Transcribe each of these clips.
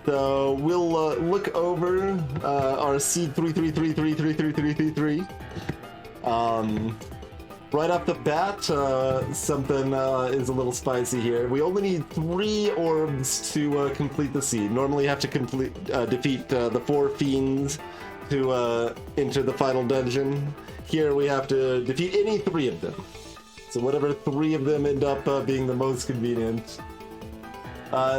So we'll look over our seed 3333333333. Right off the bat, something is a little spicy here. We only need 3 orbs to complete the seed. Normally you have to defeat the 4 fiends to enter the final dungeon. Here we have to defeat any 3 of them. So whatever 3 of them end up being the most convenient.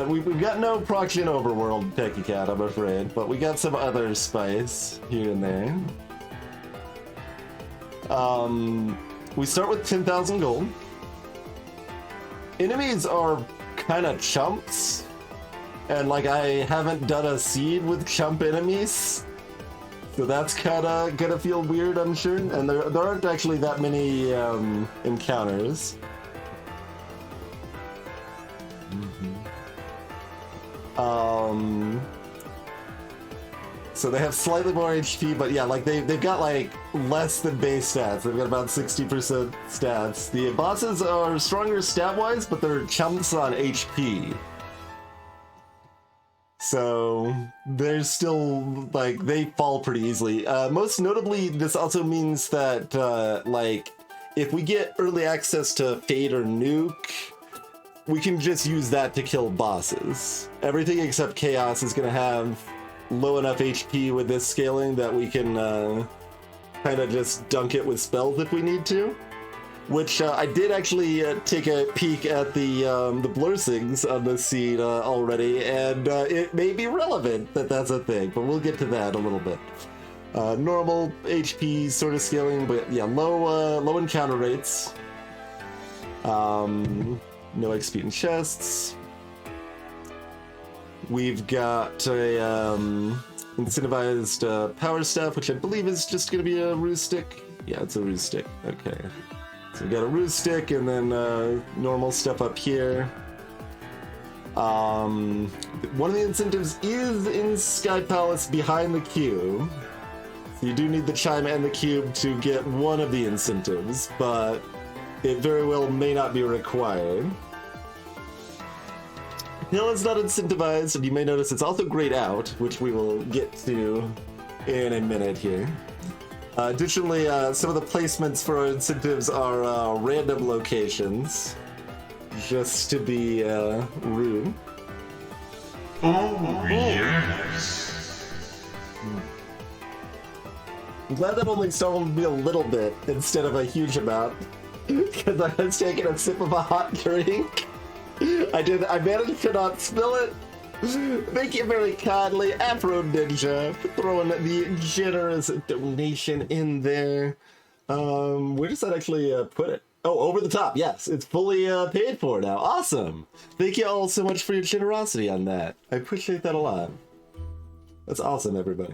We've got no proxy overworld Techie Cat, I'm afraid, but we got some other spice here and there. We start with 10,000 gold. Enemies are kind of chumps, and like I haven't done a seed with chump enemies, so that's kind of gonna feel weird, I'm sure. And there aren't actually that many encounters. So they have slightly more HP, but yeah, like they've got like less than base stats. They've got about 60% stats. The bosses are stronger stat-wise, but they're chumps on HP. So they're still, like, they fall pretty easily. Most notably, this also means that, like, if we get early access to Fade or Nuke, we can just use that to kill bosses. Everything except Chaos is going to have low enough HP with this scaling that we can kind of just dunk it with spells if we need to. Which I did actually take a peek at the blursings on this seed already, and it may be relevant that that's a thing, but we'll get to that a little bit. Normal HP sort of scaling, but yeah, low encounter rates. No XP in chests. We've got a incentivized power staff, which I believe is just going to be a ruse stick. Yeah, it's a ruse stick. Okay. So we got a ruse stick and then normal stuff up here. One of the incentives is in Sky Palace behind the cube. So you do need the chime and the cube to get one of the incentives, but it very well may not be required. Hill is not incentivized, and you may notice it's also grayed out, which we will get to in a minute here. Additionally, some of the placements for our incentives are random locations, just to be rude. Oh, yes. I'm glad that only startled me a little bit instead of a huge amount, because I was taking a sip of a hot drink. I managed to not spill it. Thank you very kindly, Afro Ninja, for throwing the generous donation in there. Where does that actually put it? Oh, over the top. Yes, it's fully paid for now. Awesome. Thank you all so much for your generosity on that. I appreciate that a lot. That's awesome, everybody.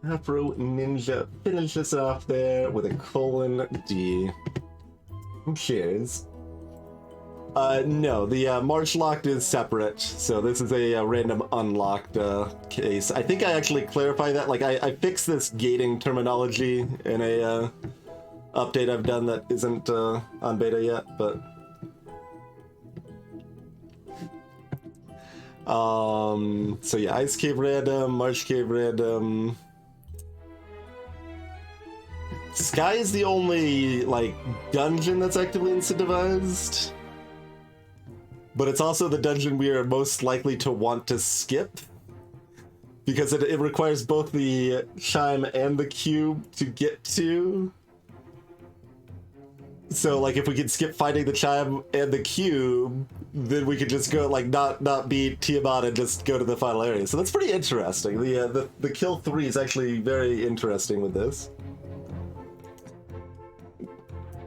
Afro Ninja finishes off there with a :D. Cheers. No, the March locked is separate, so this is a random unlocked case. I think I actually clarify that, like I fixed this gating terminology in a update I've done that isn't on beta yet, but so yeah, Ice Cave random, March Cave random. Sky is the only, like, dungeon that's actively incentivized. But it's also the dungeon we are most likely to want to skip. Because it requires both the chime and the cube to get to. So, like, if we could skip finding the chime and the cube, then we could just go, like, not beat Tiamat and just go to the final area. So that's pretty interesting. The kill 3 is actually very interesting with this.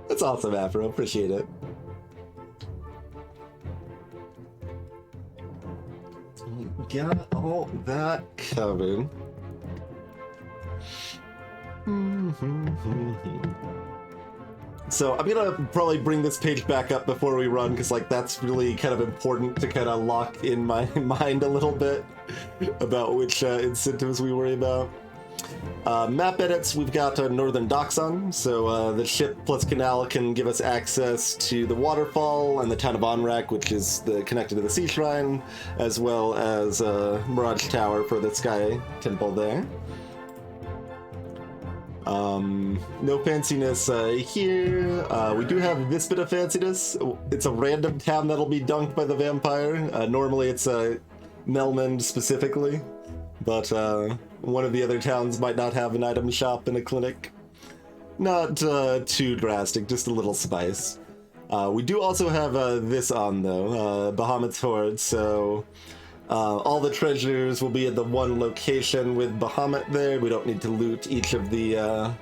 That's awesome, Afro. Appreciate it. Got all that covered. So I'm gonna probably bring this page back up before we run, because like that's really kind of important to kind of lock in my mind a little bit about which incentives we worry about. Map edits, we've got Northern Docks on, so the ship plus canal can give us access to the waterfall and the town of Onrak, which is connected to the Sea Shrine, as well as Mirage Tower for the Sky Temple there. No fanciness here. We do have this bit of fanciness. It's a random town that'll be dunked by the vampire. Normally it's Melmond specifically, but one of the other towns might not have an item shop and a clinic. Not too drastic, just a little spice. We do also have this on though, Bahamut's Horde, so all the treasures will be at the one location with Bahamut there. We don't need to loot each of the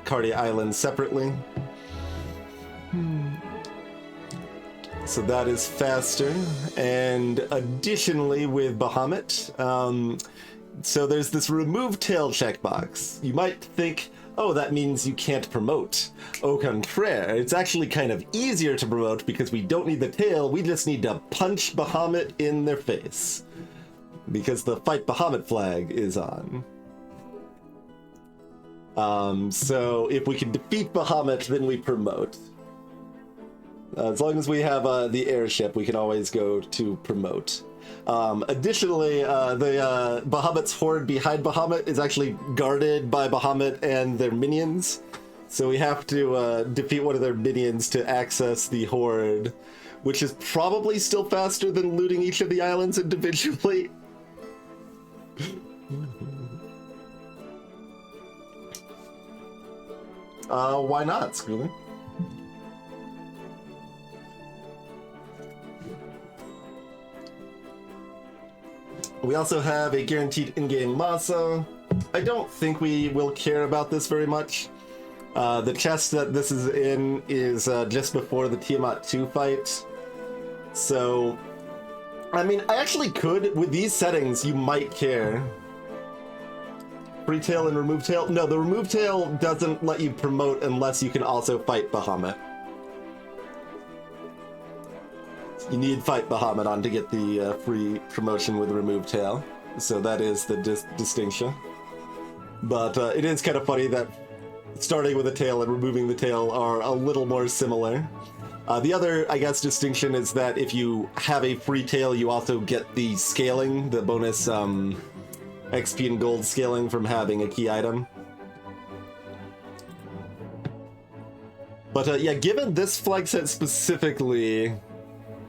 Cardia Islands separately. So that is faster. And additionally with Bahamut, so there's this remove tail checkbox. You might think, oh, that means you can't promote. Au contraire, it's actually kind of easier to promote because we don't need the tail, we just need to punch Bahamut in their face. Because the Fight Bahamut flag is on. So if we can defeat Bahamut, then we promote. As long as we have the airship, we can always go to promote. Additionally, the Bahamut's horde behind Bahamut is actually guarded by Bahamut and their minions. So we have to defeat one of their minions to access the horde, which is probably still faster than looting each of the islands individually. Why not, Schooler? We also have a guaranteed in-game masa. I don't think we will care about this very much. The chest that this is in is just before the Tiamat 2 fight. So, I mean, I actually could, with these settings, you might care. Free tail and remove tail? No, the remove tail doesn't let you promote unless you can also fight Bahamut. You need fight Bahamut on to get the free promotion with remove tail. So that is the distinction. But it is kind of funny that starting with a tail and removing the tail are a little more similar. The other, I guess, distinction is that if you have a free tail, you also get the scaling, the bonus XP and gold scaling from having a key item. But yeah, given this flag set specifically,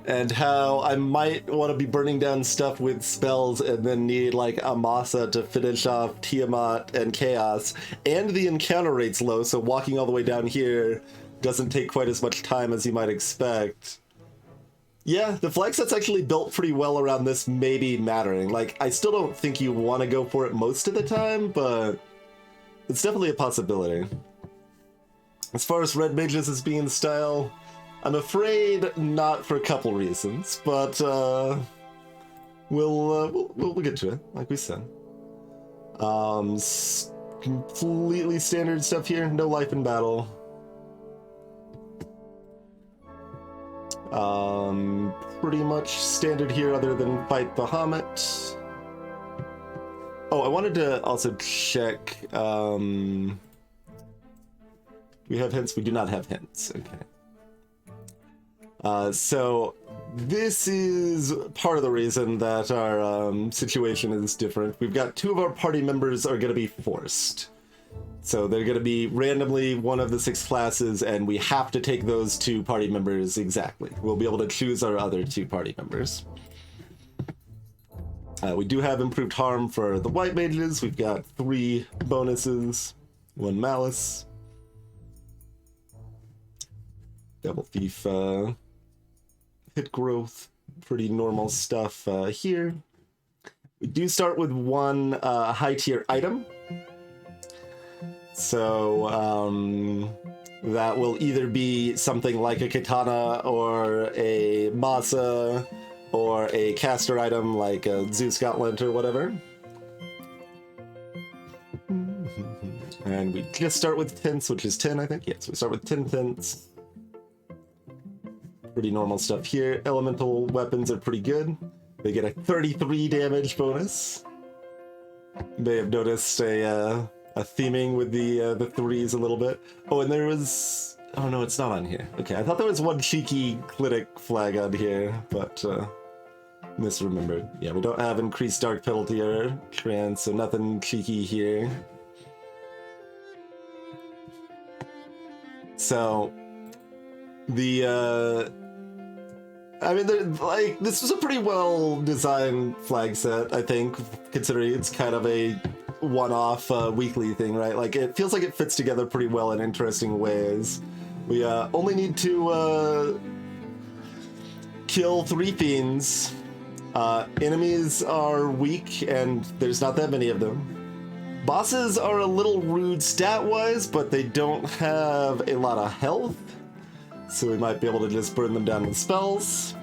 and how I might want to be burning down stuff with spells and then need like a Masa to finish off Tiamat and Chaos, and the encounter rate's low, so walking all the way down here doesn't take quite as much time as you might expect. Yeah, the flag set's actually built pretty well around this maybe mattering. Like, I still don't think you want to go for it most of the time, but it's definitely a possibility. As far as red mages as being the style, I'm afraid not for a couple reasons, but we'll get to it, like we said. Completely standard stuff here, no life in battle. Pretty much standard here other than fight Bahamut. Oh, I wanted to also check, do we have hints? We do not have hints, okay. So this is part of the reason that our situation is different. We've got two of our party members are going to be forced. So they're going to be randomly one of the 6 classes, and we have to take those 2 party members exactly. We'll be able to choose our other 2 party members. We do have improved harm for the white mages. We've got 3 bonuses, 1 malice. Double thief hit growth, pretty normal stuff here. We do start with 1 high tier item. So that will either be something like a katana or a masa or a caster item like a Zeus Gauntlet or whatever. And we just start with tints, which is 10, I think. Yes, we start with 10 tints. Pretty normal stuff here. Elemental weapons are pretty good. They get a 33 damage bonus. You may have noticed a a theming with the threes a little bit. Oh, and there was... Oh no, it's not on here. Okay, I thought there was one cheeky clinic flag on here, but misremembered. Yeah, we don't have increased dark penalty or trans, so nothing cheeky here. So the I mean, like, this was a pretty well designed flag set, I think, considering it's kind of a one-off weekly thing, right? Like, it feels like it fits together pretty well in interesting ways. We only need to kill 3 fiends. Enemies are weak, and there's not that many of them. Bosses are a little rude stat-wise, but they don't have a lot of health, so we might be able to just burn them down with spells.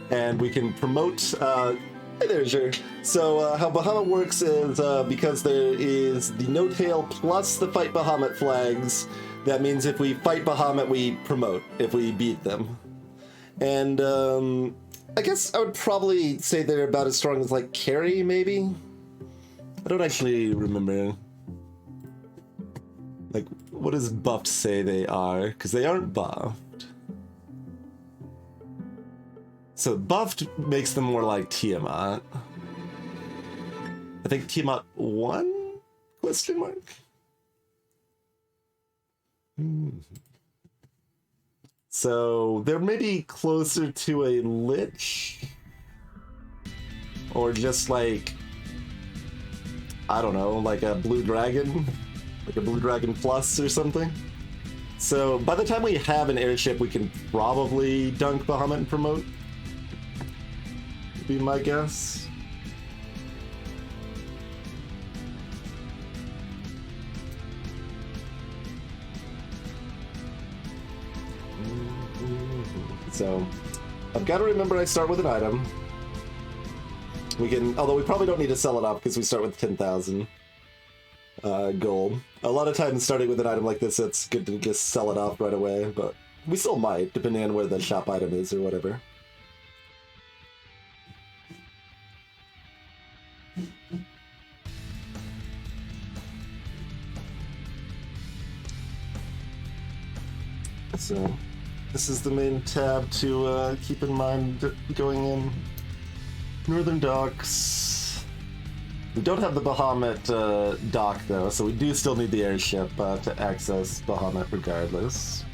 And we can promote... hey there, sure. So how Bahamut works is because there is the no-tail plus the Fight Bahamut flags, that means if we fight Bahamut, we promote, if we beat them. And I guess I would probably say they're about as strong as, like, Carry, maybe? I don't actually remember. Like, what does buffed say they are? Because they aren't buffed. So buffed makes them more like Tiamat. I think Tiamat 1? Question mark? So they're maybe closer to a Lich, or just like, I don't know, like a Blue Dragon, like a Blue Dragon Plus or something. So by the time we have an airship, we can probably dunk Bahamut and promote, would be my guess. So, I've got to remember I start with an item. We can, although we probably don't need to sell it off because we start with 10,000 gold. A lot of times starting with an item like this, it's good to just sell it off right away, but we still might, depending on where the shop item is or whatever. So... this is the main tab to keep in mind going in. Northern Docks. We don't have the Bahamut dock though, so we do still need the airship to access Bahamut regardless.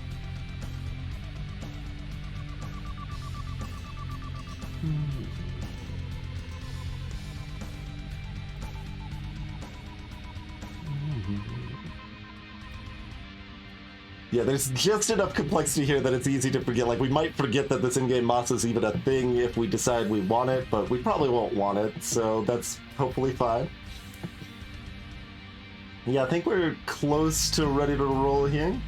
Yeah, there's just enough complexity here that it's easy to forget. Like, we might forget that this in-game moss is even a thing if we decide we want it, but we probably won't want it, so that's hopefully fine. Yeah, I think we're close to ready to roll here.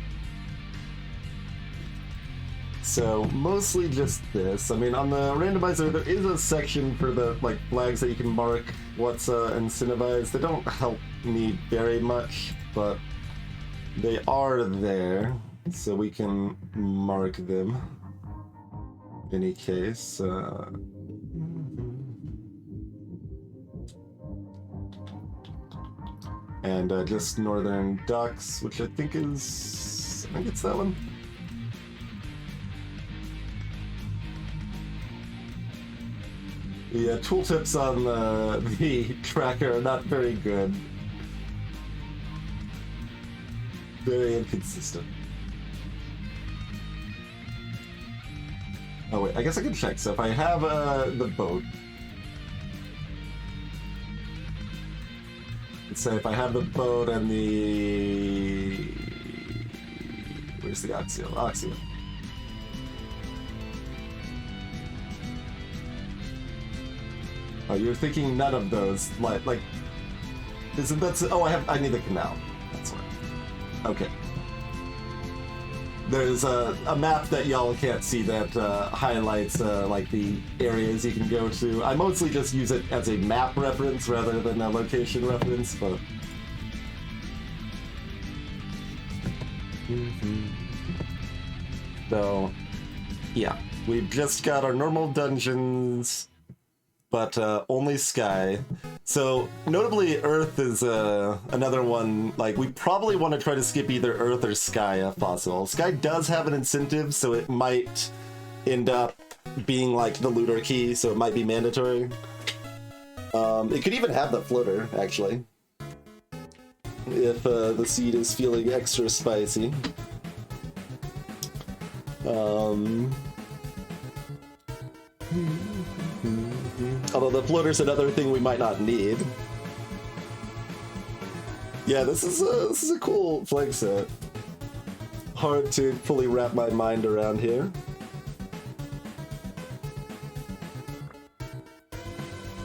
So, mostly just this. I mean, on the randomizer, there is a section for the, like, flags that you can mark what's incentivized. They don't help me very much, but... they are there, so we can mark them. In any case, and just Northern Docks, which I think is, I think it's that one. The tooltips on the tracker are not very good. Very inconsistent. Oh wait, I guess I can check. So if I have the boat, let's say if I have the boat and the... where's the Oxio? Oxio. Oh, you're thinking none of those. Like, isn't that... oh, I need the canal. That's why. Okay. There's a map that y'all can't see that highlights like the areas you can go to. I mostly just use it as a map reference rather than a location reference, but... So, yeah. We've just got our normal dungeons. but only Sky. So notably, Earth is another one. Like, we probably want to try to skip either Earth or Sky if possible. Sky does have an incentive, so it might end up being like the looter key, so it might be mandatory. It could even have the floater, actually, if the seed is feeling extra spicy. Although the floater's another thing we might not need. Yeah, this is a cool flag set. Hard to fully wrap my mind around here.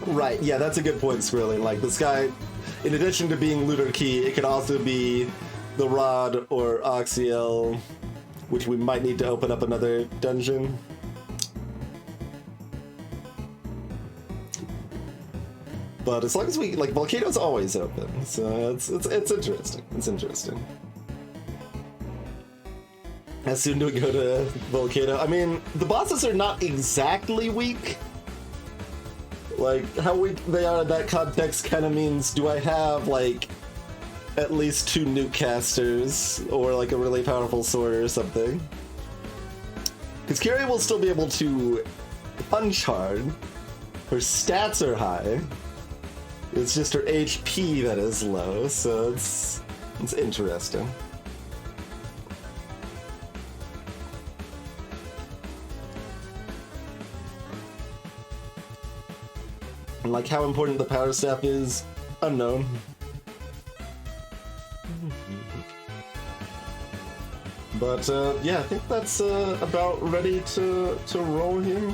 Right, yeah, that's a good point, Squirrely. Like, the Sky, in addition to being looter key, it could also be the Rod or Oxiel, which we might need to open up another dungeon. But as long as we, like, Volcano's always open, so it's interesting. It's interesting. As soon do we go to Volcano? I mean, the bosses are not exactly weak. Like, how weak they are in that context kind of means, do I have, like, at least 2 nuke casters, or, like, a really powerful sword or something? Because Kiri will still be able to punch hard. Her stats are high. It's just her HP that is low, so it's interesting. And like how important the power staff is, unknown. But yeah, I think that's about ready to roll here.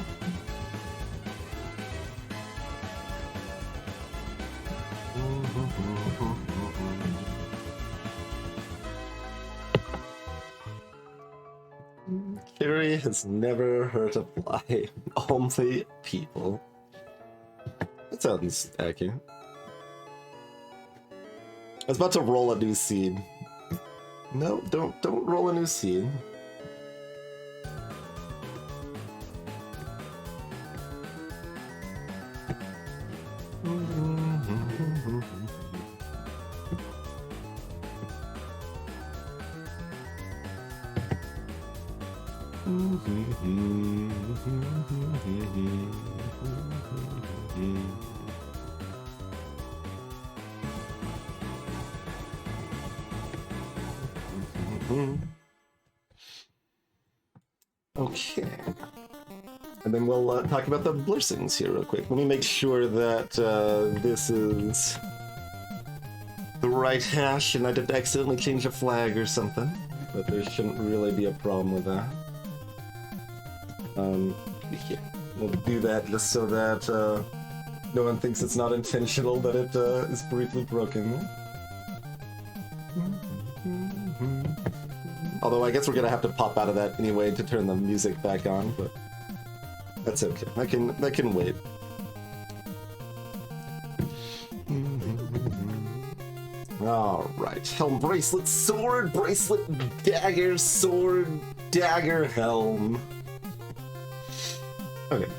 Kiri has never hurt a fly, only people. That sounds accurate. I was about to roll a new seed. No, don't roll a new seed. Okay. And then we'll talk about the blessings here real quick. Let me make sure that this is the right hash and I didn't accidentally change a flag or something. But there shouldn't really be a problem with that. Yeah, we'll do that just so that no one thinks it's not intentional that it is briefly broken. Although I guess we're gonna have to pop out of that anyway to turn the music back on, but that's okay. That can wait. Alright. Helm, bracelet, sword, bracelet, dagger, sword, dagger, helm. Okay.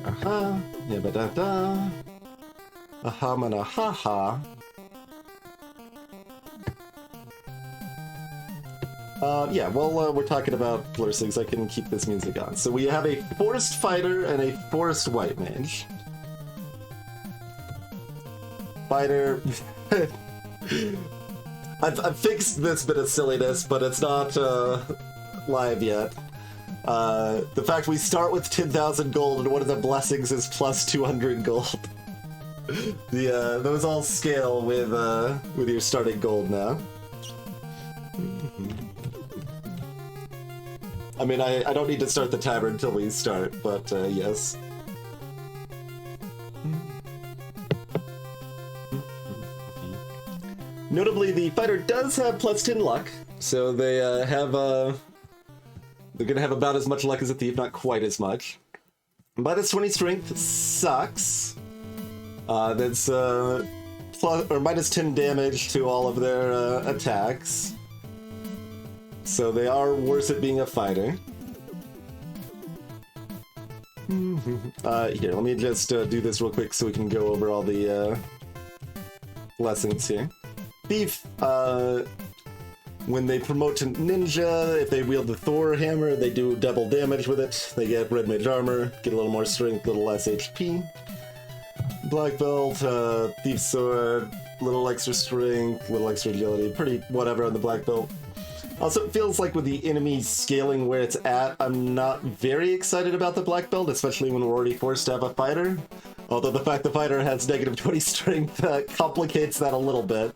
Aha, yabba-da-da. Aha, mana, ha-ha. Yeah, well, we're talking about blessings. I can keep this music on. So we have a forest fighter and a forest white mage. Fighter. I've fixed this bit of silliness, but it's not live yet. The fact we start with 10,000 gold and one of the blessings is plus 200 gold. Those all scale with your starting gold now. I mean, I don't need to start the timer until we start, but yes. Notably, the fighter does have plus 10 luck, so they have they're gonna have about as much luck as a thief, not quite as much. Minus 20 strength sucks. That's plus or minus 10 damage to all of their attacks. So they are worse at being a fighter. Here, let me just do this real quick so we can go over all the blessings here. Thief, when they promote to ninja, if they wield the Thor hammer, they do double damage with it. They get red mage armor, get a little more strength, a little less HP. Black belt, thief sword, little extra strength, little extra agility, pretty whatever on the black belt. Also, it feels like with the enemy scaling where it's at, I'm not very excited about the black belt, especially when we're already forced to have a fighter. Although the fact the fighter has negative 20 strength complicates that a little bit.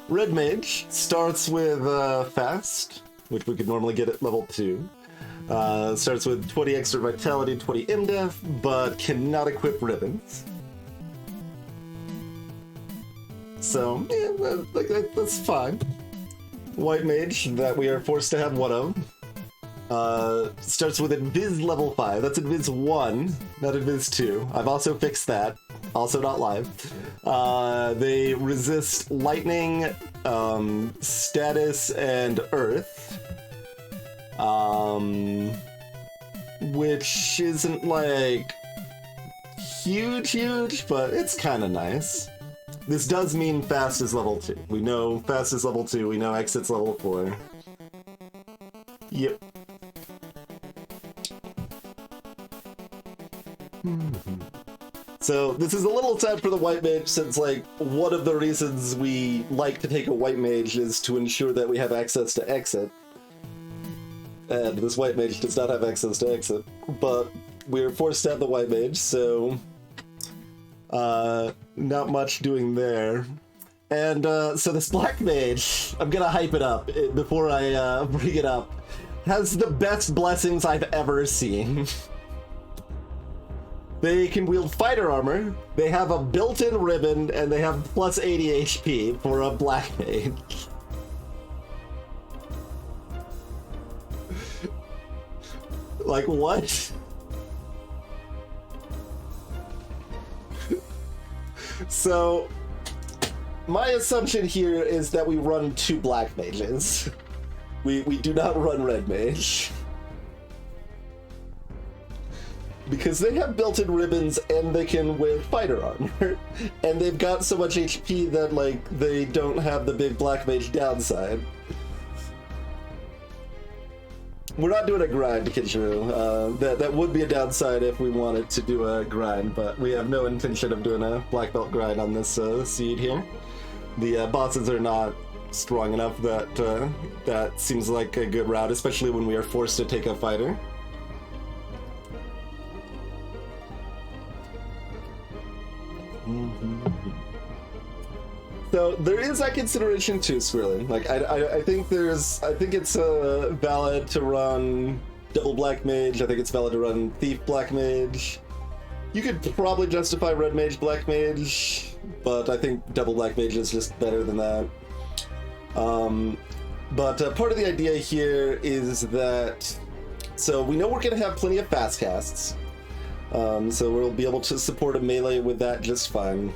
Red mage starts with fast, which we could normally get at level 2. Starts with 20 extra vitality, 20 MDef, but cannot equip ribbons. So, yeah, that's fine. White mage, that we are forced to have one of. Starts with Invis level 5. That's Invis 1, not Invis 2. I've also fixed that. Also not live. They resist lightning, status, and earth. Which isn't, like, huge, but it's kind of nice. This does mean fast is level 2. We know fast is level 2, we know exit's level 4. Yep. So this is a little sad for the white mage, since like one of the reasons we like to take a white mage is to ensure that we have access to exit. And this white mage does not have access to exit, but we're forced to have the white mage, so not much doing there. And so this black mage, I'm gonna hype it up before I bring it up, has the best blessings I've ever seen. They can wield fighter armor, they have a built-in ribbon, and they have plus 80 HP for a black mage. Like, what? So, my assumption here is that we run 2 black mages. We do not run red mage. Because they have built-in ribbons and they can wear fighter armor. And they've got so much HP that, like, they don't have the big black mage downside. We're not doing a grind, Kinshiro. That would be a downside if we wanted to do a grind, but we have no intention of doing a black belt grind on this seed here. The bosses are not strong enough that that seems like a good route, especially when we are forced to take a fighter. So there is that consideration too, Squirrely. Like I think it's valid to run double black mage. I think it's valid to run thief black mage. You could probably justify red mage black mage, but I think double black mage is just better than that. But part of the idea here is that, so we know we're gonna have plenty of fast casts. So we'll be able to support a melee with that just fine.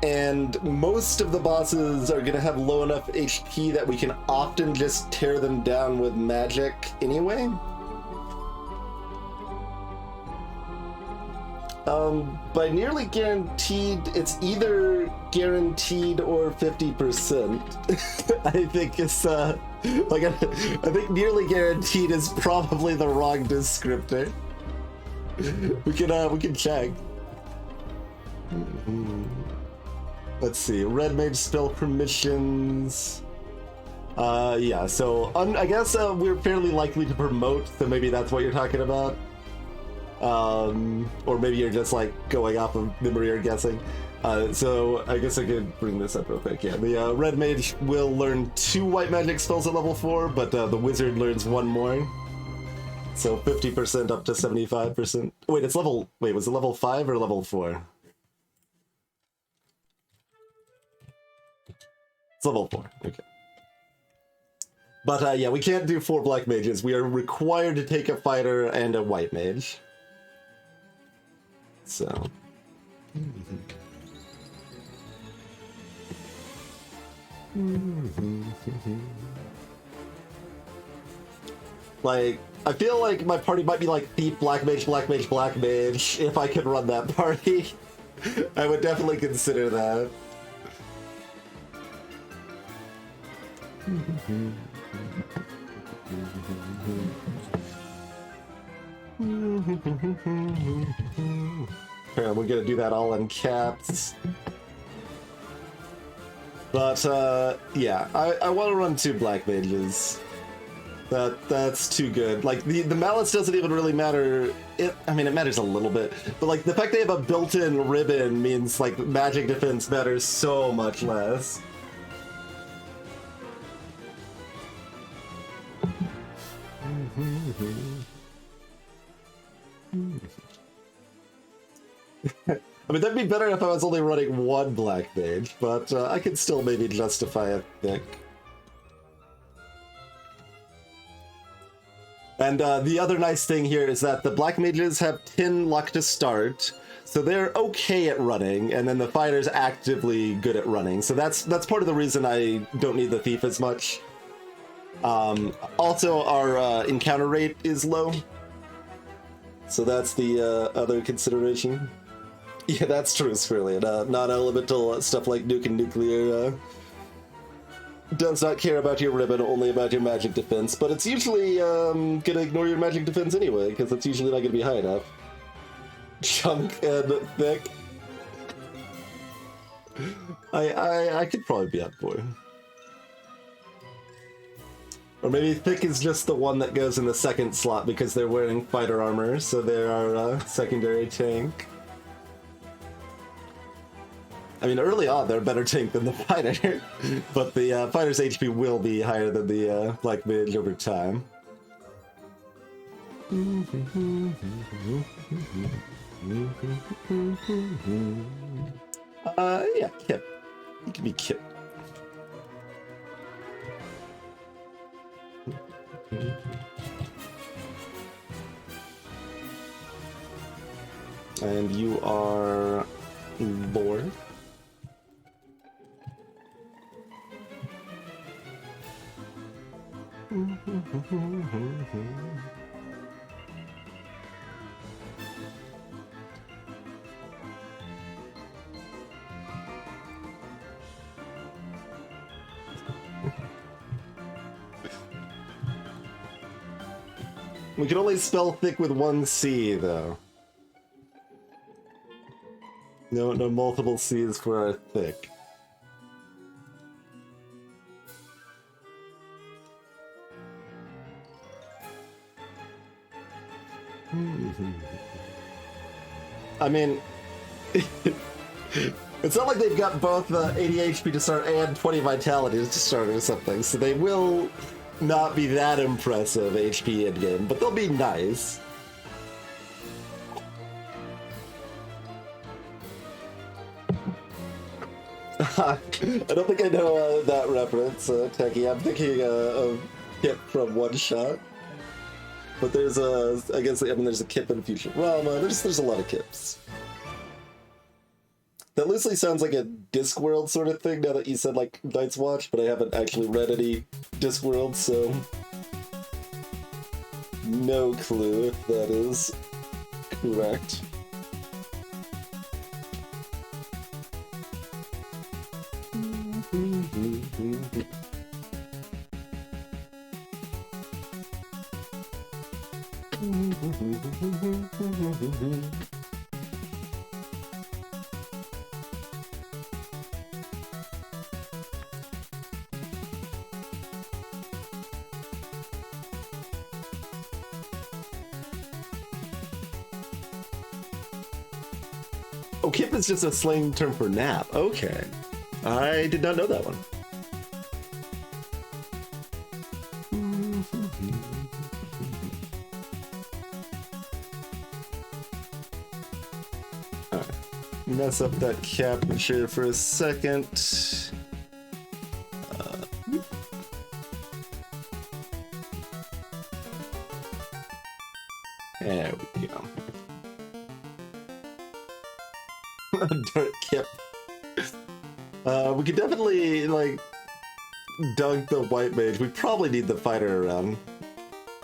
And most of the bosses are going to have low enough HP that we can often just tear them down with magic anyway. By nearly guaranteed, it's either guaranteed or 50%. I think it's, like, I think nearly guaranteed is probably the wrong descriptor. We can check. Let's see, red mage spell permissions. Yeah, so I guess we're fairly likely to promote, so maybe that's what you're talking about. Or maybe you're just like going off of memory or guessing. So I guess I could bring this up real quick. Yeah, the red mage will learn 2 white magic spells at level 4, but the wizard learns 1 more. So 50% up to 75%. Wait, was it level 5 or level 4? It's level 4, okay. But yeah, we can't do 4 black mages. We are required to take a fighter and a white mage. So. Like, I feel like my party might be like Thief, Black Mage, Black Mage, Black Mage. If I could run that party, I would definitely consider that. We're gonna do that all in caps. But, yeah, I want to run 2 Black Mages. That's too good. Like, the mallets doesn't even really matter. I mean, it matters a little bit. But, like, the fact they have a built-in ribbon means, like, magic defense matters so much less. I mean, that'd be better if I was only running 1 Black Mage, but I could still maybe justify a pick. And the other nice thing here is that the Black Mages have 10 luck to start, so they're okay at running, and then the Fighter's actively good at running. So that's part of the reason I don't need the Thief as much. Also, our encounter rate is low, so that's the other consideration. Yeah, that's true, Squirrelian. Non-elemental stuff like nuke and nuclear does not care about your ribbon, only about your magic defense, but it's usually gonna ignore your magic defense anyway, because it's usually not gonna be high enough. Chunk and thick. I could probably be up for it. Or maybe thick is just the one that goes in the second slot because they're wearing fighter armor, so they're our secondary tank. I mean, early on, they're a better tank than the fighter, but the fighter's HP will be higher than the Black Mage over time. Yeah, Kip. You can be Kip. And you are Lord. We can only spell thick with 1 C, though. No multiple C's for our thick. I mean, it's not like they've got both 80 HP to start and 20 vitality to start or something, so they will not be that impressive HP in-game, but they'll be nice. I don't think I know that reference, Techie. I'm thinking of Kip from One Shot. But there's I guess, there's a Kip in Future Realm. There's a lot of Kips. That loosely sounds like a Discworld sort of thing, now that you said, like, Night's Watch, but I haven't actually read any Discworld, so no clue if that is correct. Oh, Kip is just a slang term for nap. Okay. I did not know that one. Alright. Mess up that capture for a second. There we go. Dark Kip. We could definitely, like, dunk the white mage. We probably need the fighter around.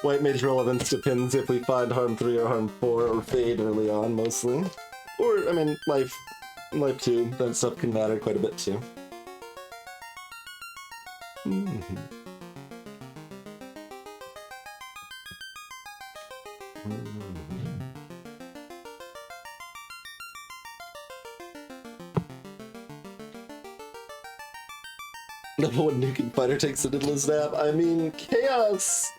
White mage relevance depends if we find harm 3 or harm 4 or fade early on, mostly. Or, I mean, life 2, that stuff can matter quite a bit too. Number 1 nuking fighter takes a diddler's nap. I mean, chaos!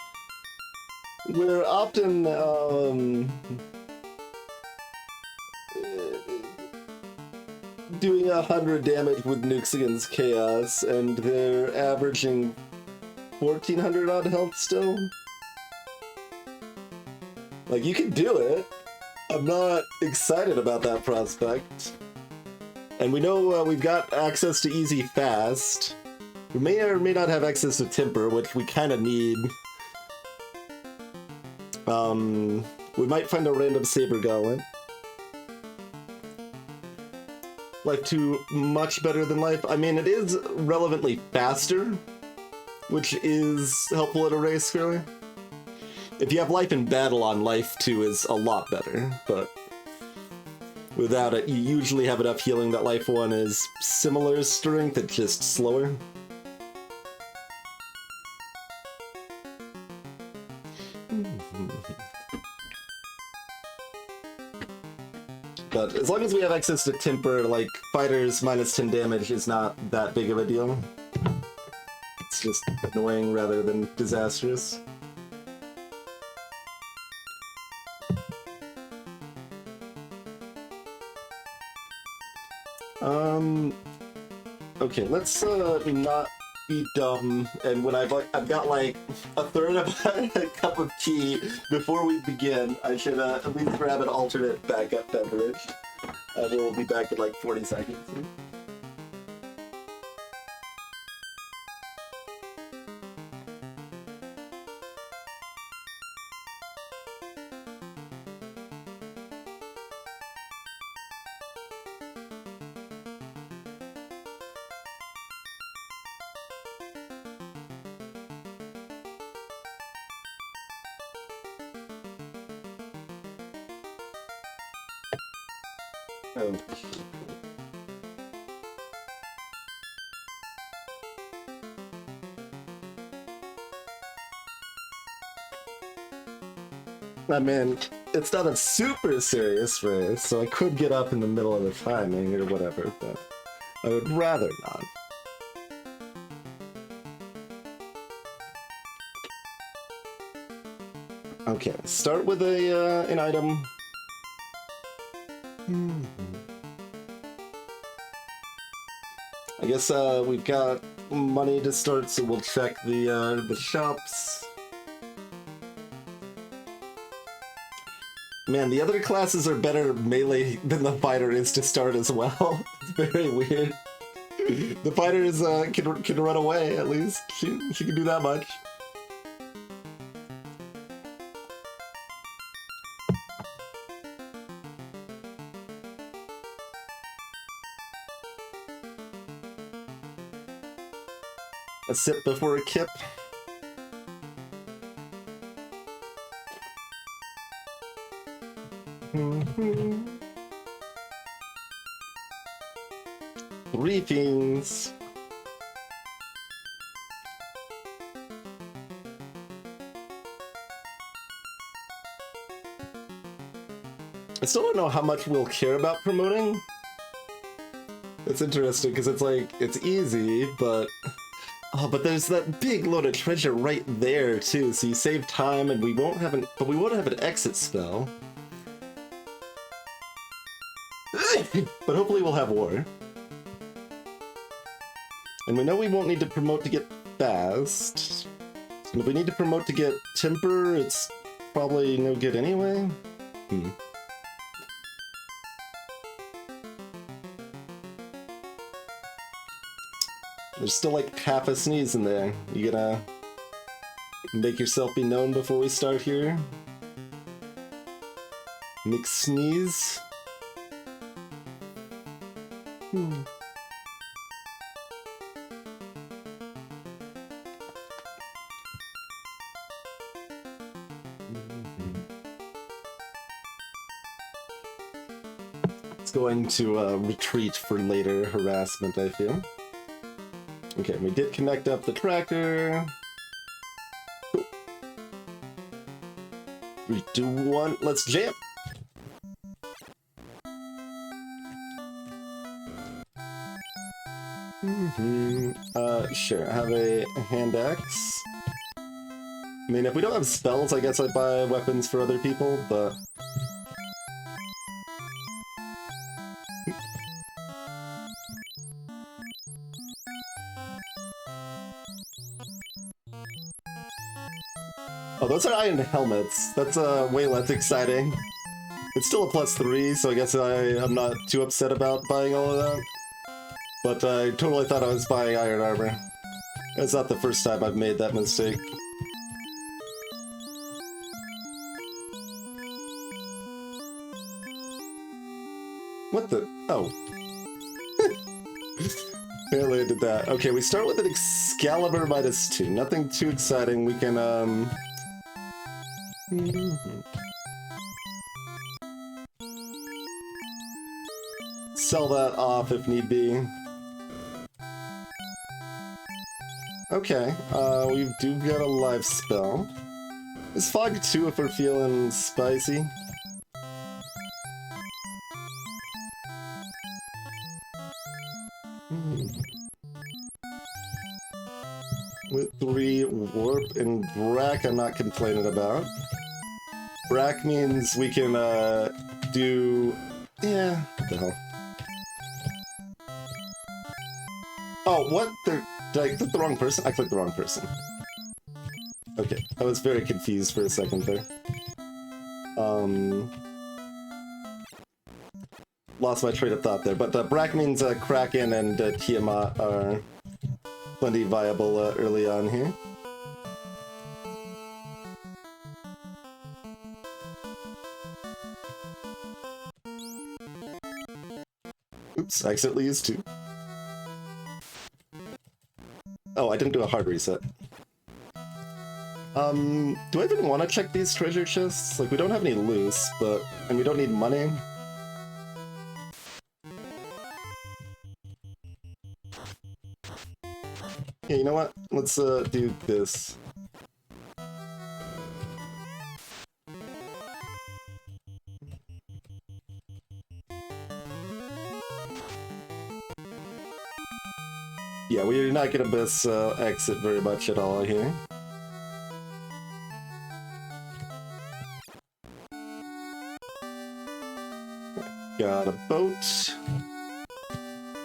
We're often, doing 100 damage with nukes against chaos, and they're averaging 1400 odd health still. Like, you can do it. I'm not excited about that prospect. And we know we've got access to easy fast. We may or may not have access to temper, which we kind of need. We might find a random saber gauntlet. Life 2 much better than life. I mean, it is relevantly faster, which is helpful at a race, really. If you have life in battle on, life 2 is a lot better, but without it, you usually have enough healing that life 1 is similar strength, it's just slower. But as long as we have access to temper, like, fighters minus 10 damage is not that big of a deal. It's just annoying rather than disastrous. Okay, let's not be dumb, and when I've got like a third of a cup of tea before we begin, I should at least grab an alternate backup beverage. We'll be back in like 40 seconds. Oh. I mean, it's not a super serious race, so I could get up in the middle of the timing or whatever, but I would rather not. Okay, start with an item. I guess we've got money to start, so we'll check the shops. Man, the other classes are better melee than the fighter is to start as well. It's very weird. The fighter is can run away at least. She can do that much. A sip before a kip. Briefings. I still don't know how much we'll care about promoting. It's interesting because it's like, it's easy, but... Oh, but there's that big load of treasure right there too, so you save time and we won't have an exit spell. But hopefully we'll have war. And we know we won't need to promote to get fast. And if we need to promote to get temper, it's probably no good anyway. There's still like half a sneeze in there. You gonna make yourself be known before we start here? Make sneeze? It's going to retreat for later harassment, I feel. Okay, we did connect up the tractor. Cool. 3, 2, 1, let's jam! Sure, I have a hand axe. I mean, if we don't have spells, I guess I'd buy weapons for other people, but... Oh, those are iron helmets. That's way less exciting. It's still a +3, so I guess I'm not too upset about buying all of that. But I totally thought I was buying iron armor. It's not the first time I've made that mistake. What the? Oh. Apparently I did that. Okay, we start with an Excalibur -2. Nothing too exciting. We can, sell that off if need be. Okay, we do get a life spell. Is Fog 2 if we're feeling spicy? With 3 warp and Brack I'm not complaining about. Brack means we can do... yeah, what the hell. Oh, what? Did I click the wrong person? I clicked the wrong person. Okay, I was very confused for a second there. Lost my train of thought there, but Brack means Kraken and Tiamat are plenty viable early on here. Oops, I accidentally used 2. Oh, I didn't do a hard reset. Do I even want to check these treasure chests? Like, we don't have any loose, but... and we don't need money. Yeah, you know what? Let's, do this. Yeah, we're not gonna miss exit very much at all here. Got a boat.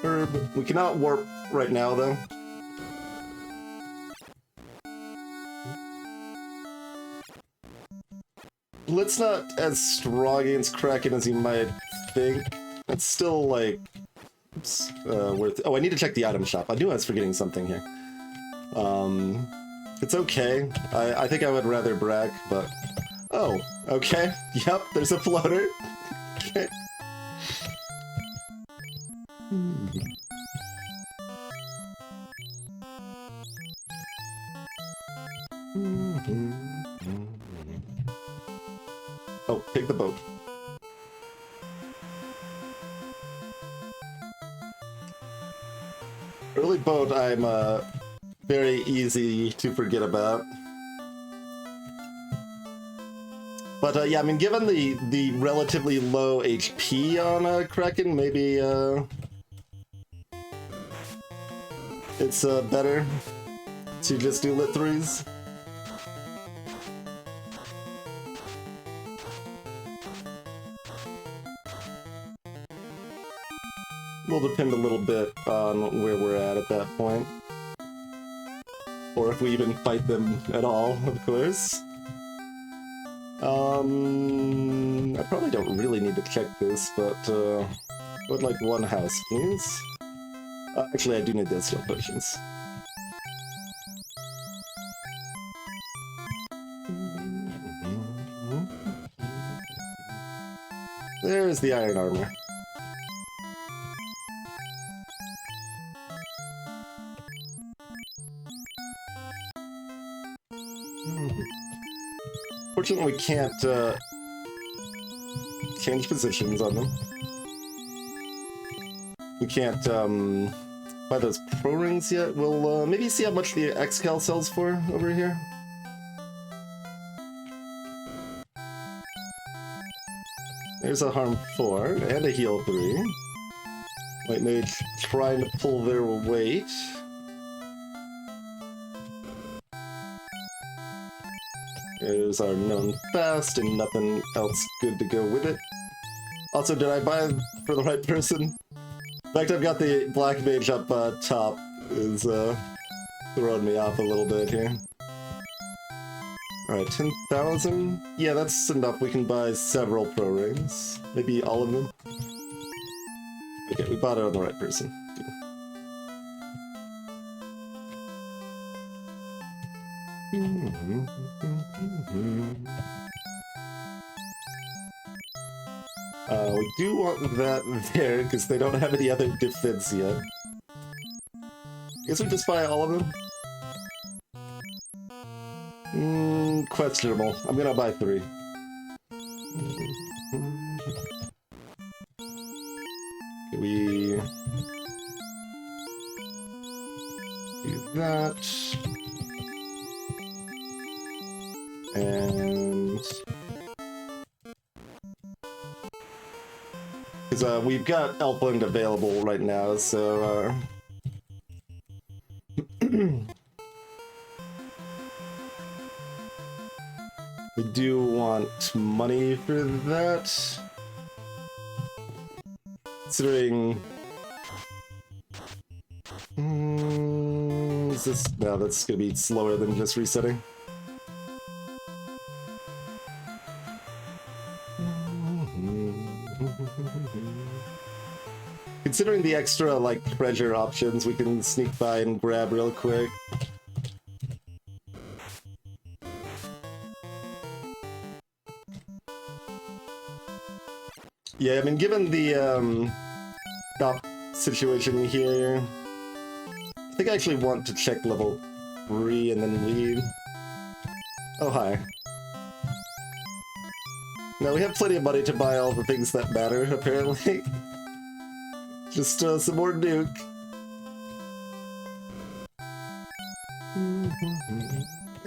Herb. We cannot warp right now, though. Blitz not as strong against Kraken as you might think. It's still, like... oops, worth... oh, I need to check the item shop. I knew I was forgetting something here. It's okay. I think I would rather Brack, but... oh, okay. Yep, there's a floater. Okay. Oh, take the boat. Early boat, I'm very easy to forget about. But yeah, I mean, given the relatively low HP on Kraken, maybe it's better to just do lit 3s. Will depend a little bit on where we're at that point. Or if we even fight them at all, of course. I probably don't really need to check this, but I would like 1 house, please. Actually, I do need those heal potions. There's the iron armor. Fortunately, we can't change positions on them. We can't buy those pro rings yet. We'll maybe see how much the Xcal sells for over here. There's a harm 4 and a heal 3. White Mage trying to pull their weight. There's our known fast and nothing else good to go with it. Also, did I buy for the right person? In fact, I've got the Black Mage up top. Is throwing me off a little bit here. Alright, 10,000? Yeah, that's enough. We can buy several pro rings. Maybe all of them. Okay, we bought it on the right person. We do want that there, because they don't have any other defense yet. Guess we just buy all of them? Questionable. I'm gonna buy 3. Okay, we do that. And because we've got Elfland available right now, so we do want money for that. Considering... is this... No, that's gonna be slower than just resetting. Considering the extra, like, treasure options, we can sneak by and grab real quick. Yeah, I mean, given the, top situation here, I think I actually want to check level 3 and then leave. Oh, hi. Now, we have plenty of money to buy all the things that matter, apparently. Just, some more nuke.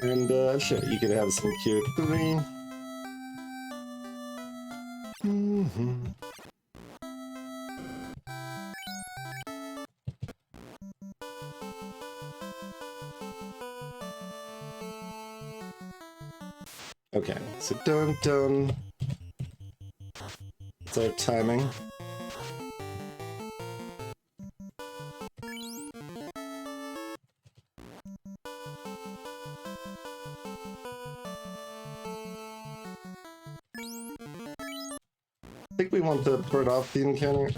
And, sure, you can have some cure 3. Okay, so dun. It's our timing. I think we want to burn off the encounter.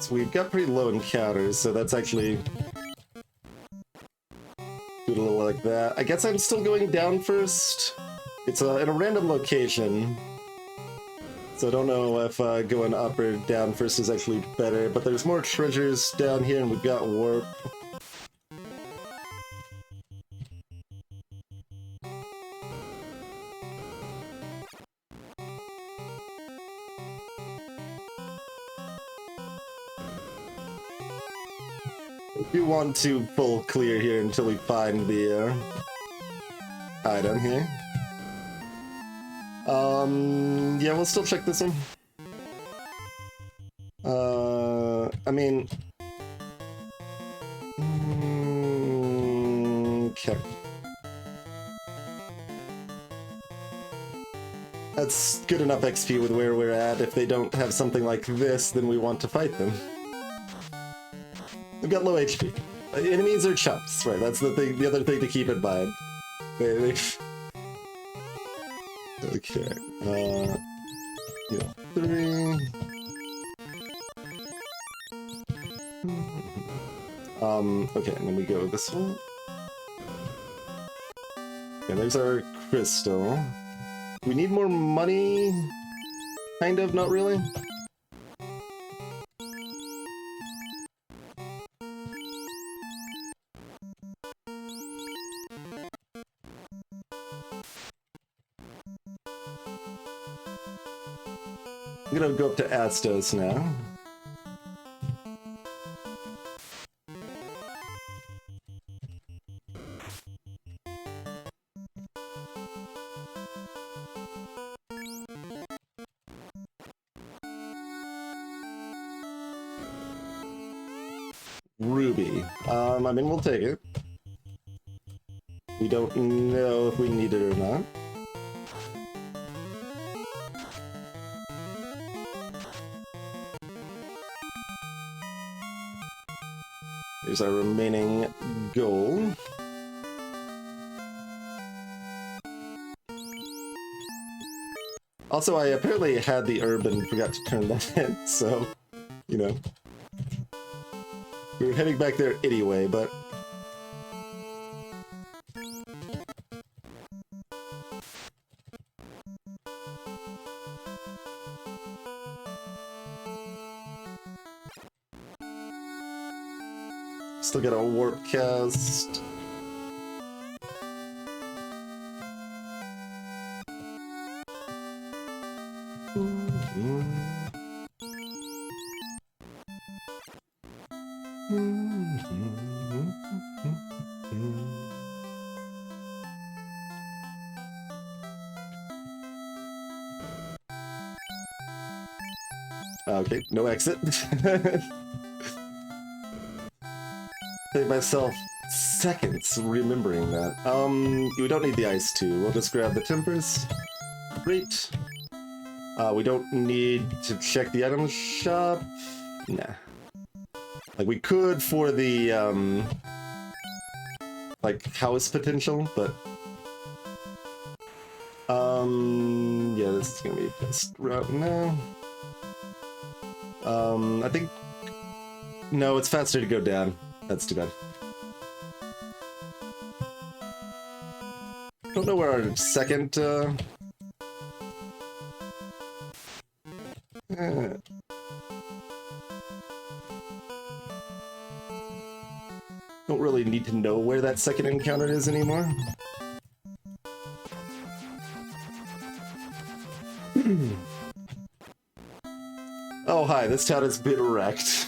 So we've got pretty low encounters, so that's actually... do it a little like that. I guess I'm still going down first. It's in a random location. So I don't know if going up or down first is actually better, but there's more treasures down here and we've got warp. We want to full clear here until we find the item here. Yeah, we'll still check this one. I mean... okay. That's good enough XP with where we're at. If they don't have something like this, then we want to fight them. They've got low HP. Enemies are chumps, right? That's the thing. The other thing to keep in mind. They... Okay. Yeah. 3. Okay, and then we go this one. And there's our crystal. We need more money? Kind of, not really. I'm gonna go up to Astos now. ruby. I mean, we'll take it. We don't know if we need it or not. Here's our remaining goal. Also, I apparently had the herb and forgot to turn that in, so, you know. We were heading back there anyway, but... Still got a warp cast. Okay, no exit. Save myself seconds remembering that. We don't need the ice too. We'll just grab the tempers. Great. We don't need to check the item shop. Nah. Like, we could for the, like, house potential, but... yeah, this is gonna be best route now. I think... No, it's faster to go down. That's too bad. Don't know where our second, Don't really need to know where that second encounter is anymore. Oh, hi, this town has been wrecked.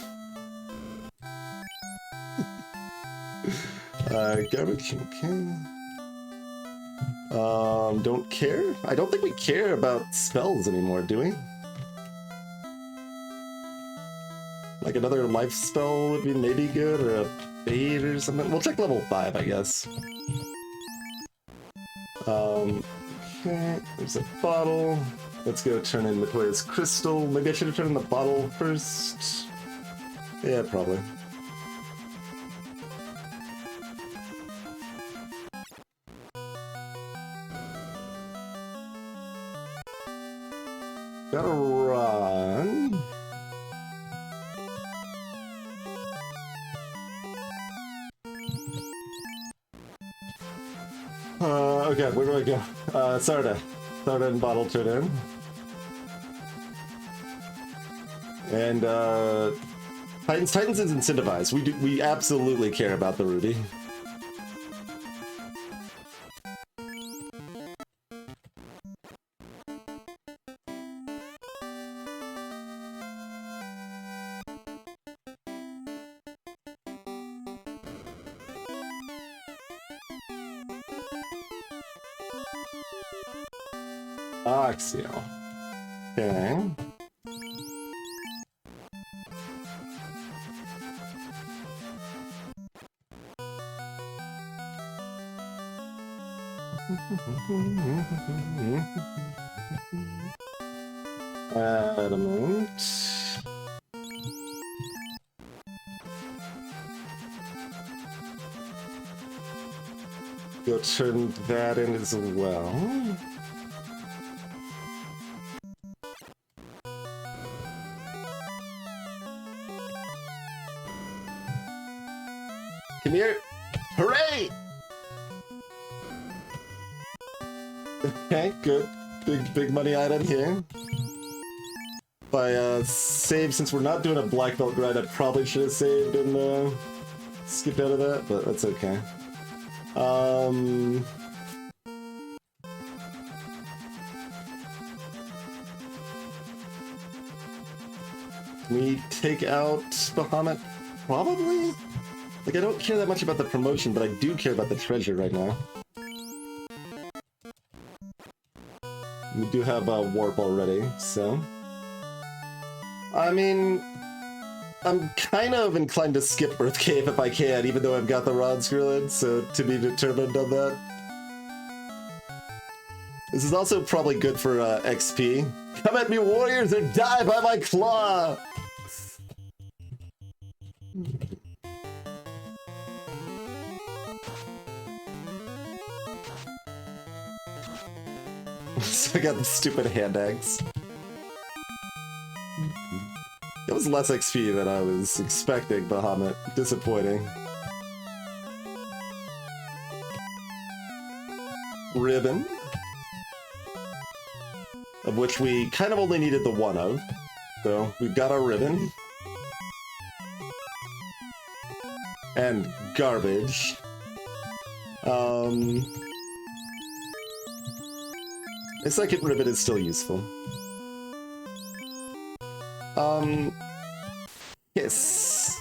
Garbage, okay. Don't care? I don't think we care about spells anymore, do we? Like another life spell would be maybe good, or a fade or something. We'll check level 5, I guess. Okay, there's a bottle. Let's go turn in Matoya's crystal. Maybe I should have turned in the bottle first. Yeah, probably. Gotta run. Okay, where do I go? Sarda. Sarda and bottle turn in. And, Titans is incentivized. We absolutely care about the ruby. Axial. Okay. Adamant. Go turn that in as well. Come here! Hooray! Okay, good. Big money item here. If I save, since we're not doing a black belt grind, I probably should have saved and skipped out of that, but that's okay. Can we take out Bahamut? Probably? Like, I don't care that much about the promotion, but I do care about the treasure right now. We do have a warp already, so... I mean... I'm kind of inclined to skip Earth Cave if I can, even though I've got the Rod Skrillin, so to be determined on that. This is also probably good for XP. Come at me, warriors, or die by my claw! So I got the stupid hand axe. It was less XP than I was expecting, Bahamut. Disappointing. Ribbon. Of which we kind of only needed the one of. So we've got our ribbon. And garbage. The second ribbon is still useful. Yes.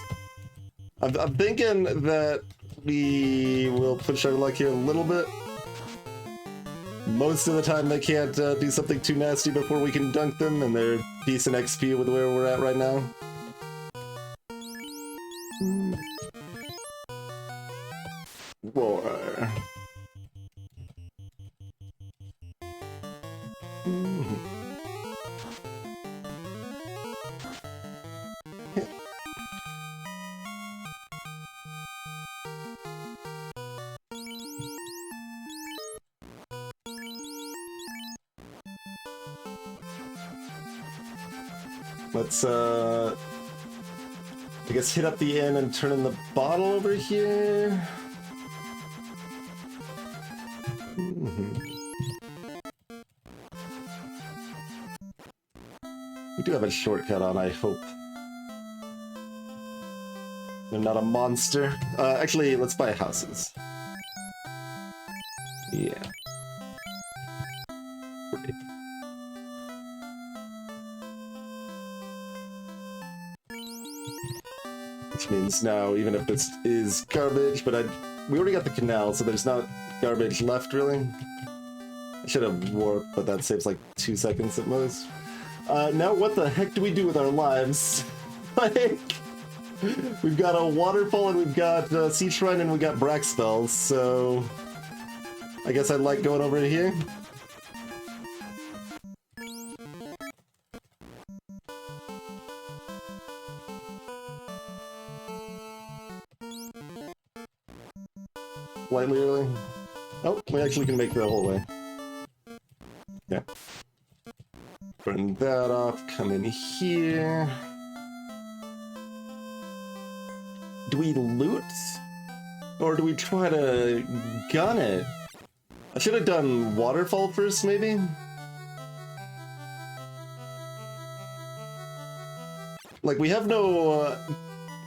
I'm thinking that we will push our luck here a little bit. Most of the time they can't do something too nasty before we can dunk them, and they're decent XP with where we're at right now. Roar. Let's, I guess hit up the inn and turn in the bottle over here. We do have a shortcut on, I hope. They're not a monster. Actually, let's buy houses. Yeah. Great. Which means now, even if this is garbage, but we already got the canal, so there's not garbage left, really. I should have warped, but that saves like 2 seconds at most. Now what the heck do we do with our lives? Like, we've got a waterfall, and we've got Sea Shrine, and we got Brack spells, so I guess I'd like going over here. Slightly early. Oh, we actually can make the whole way. Yeah. Burn that off, come in here. Do we loot? Or do we try to gun it? I should have done waterfall first, maybe? Like, we have no...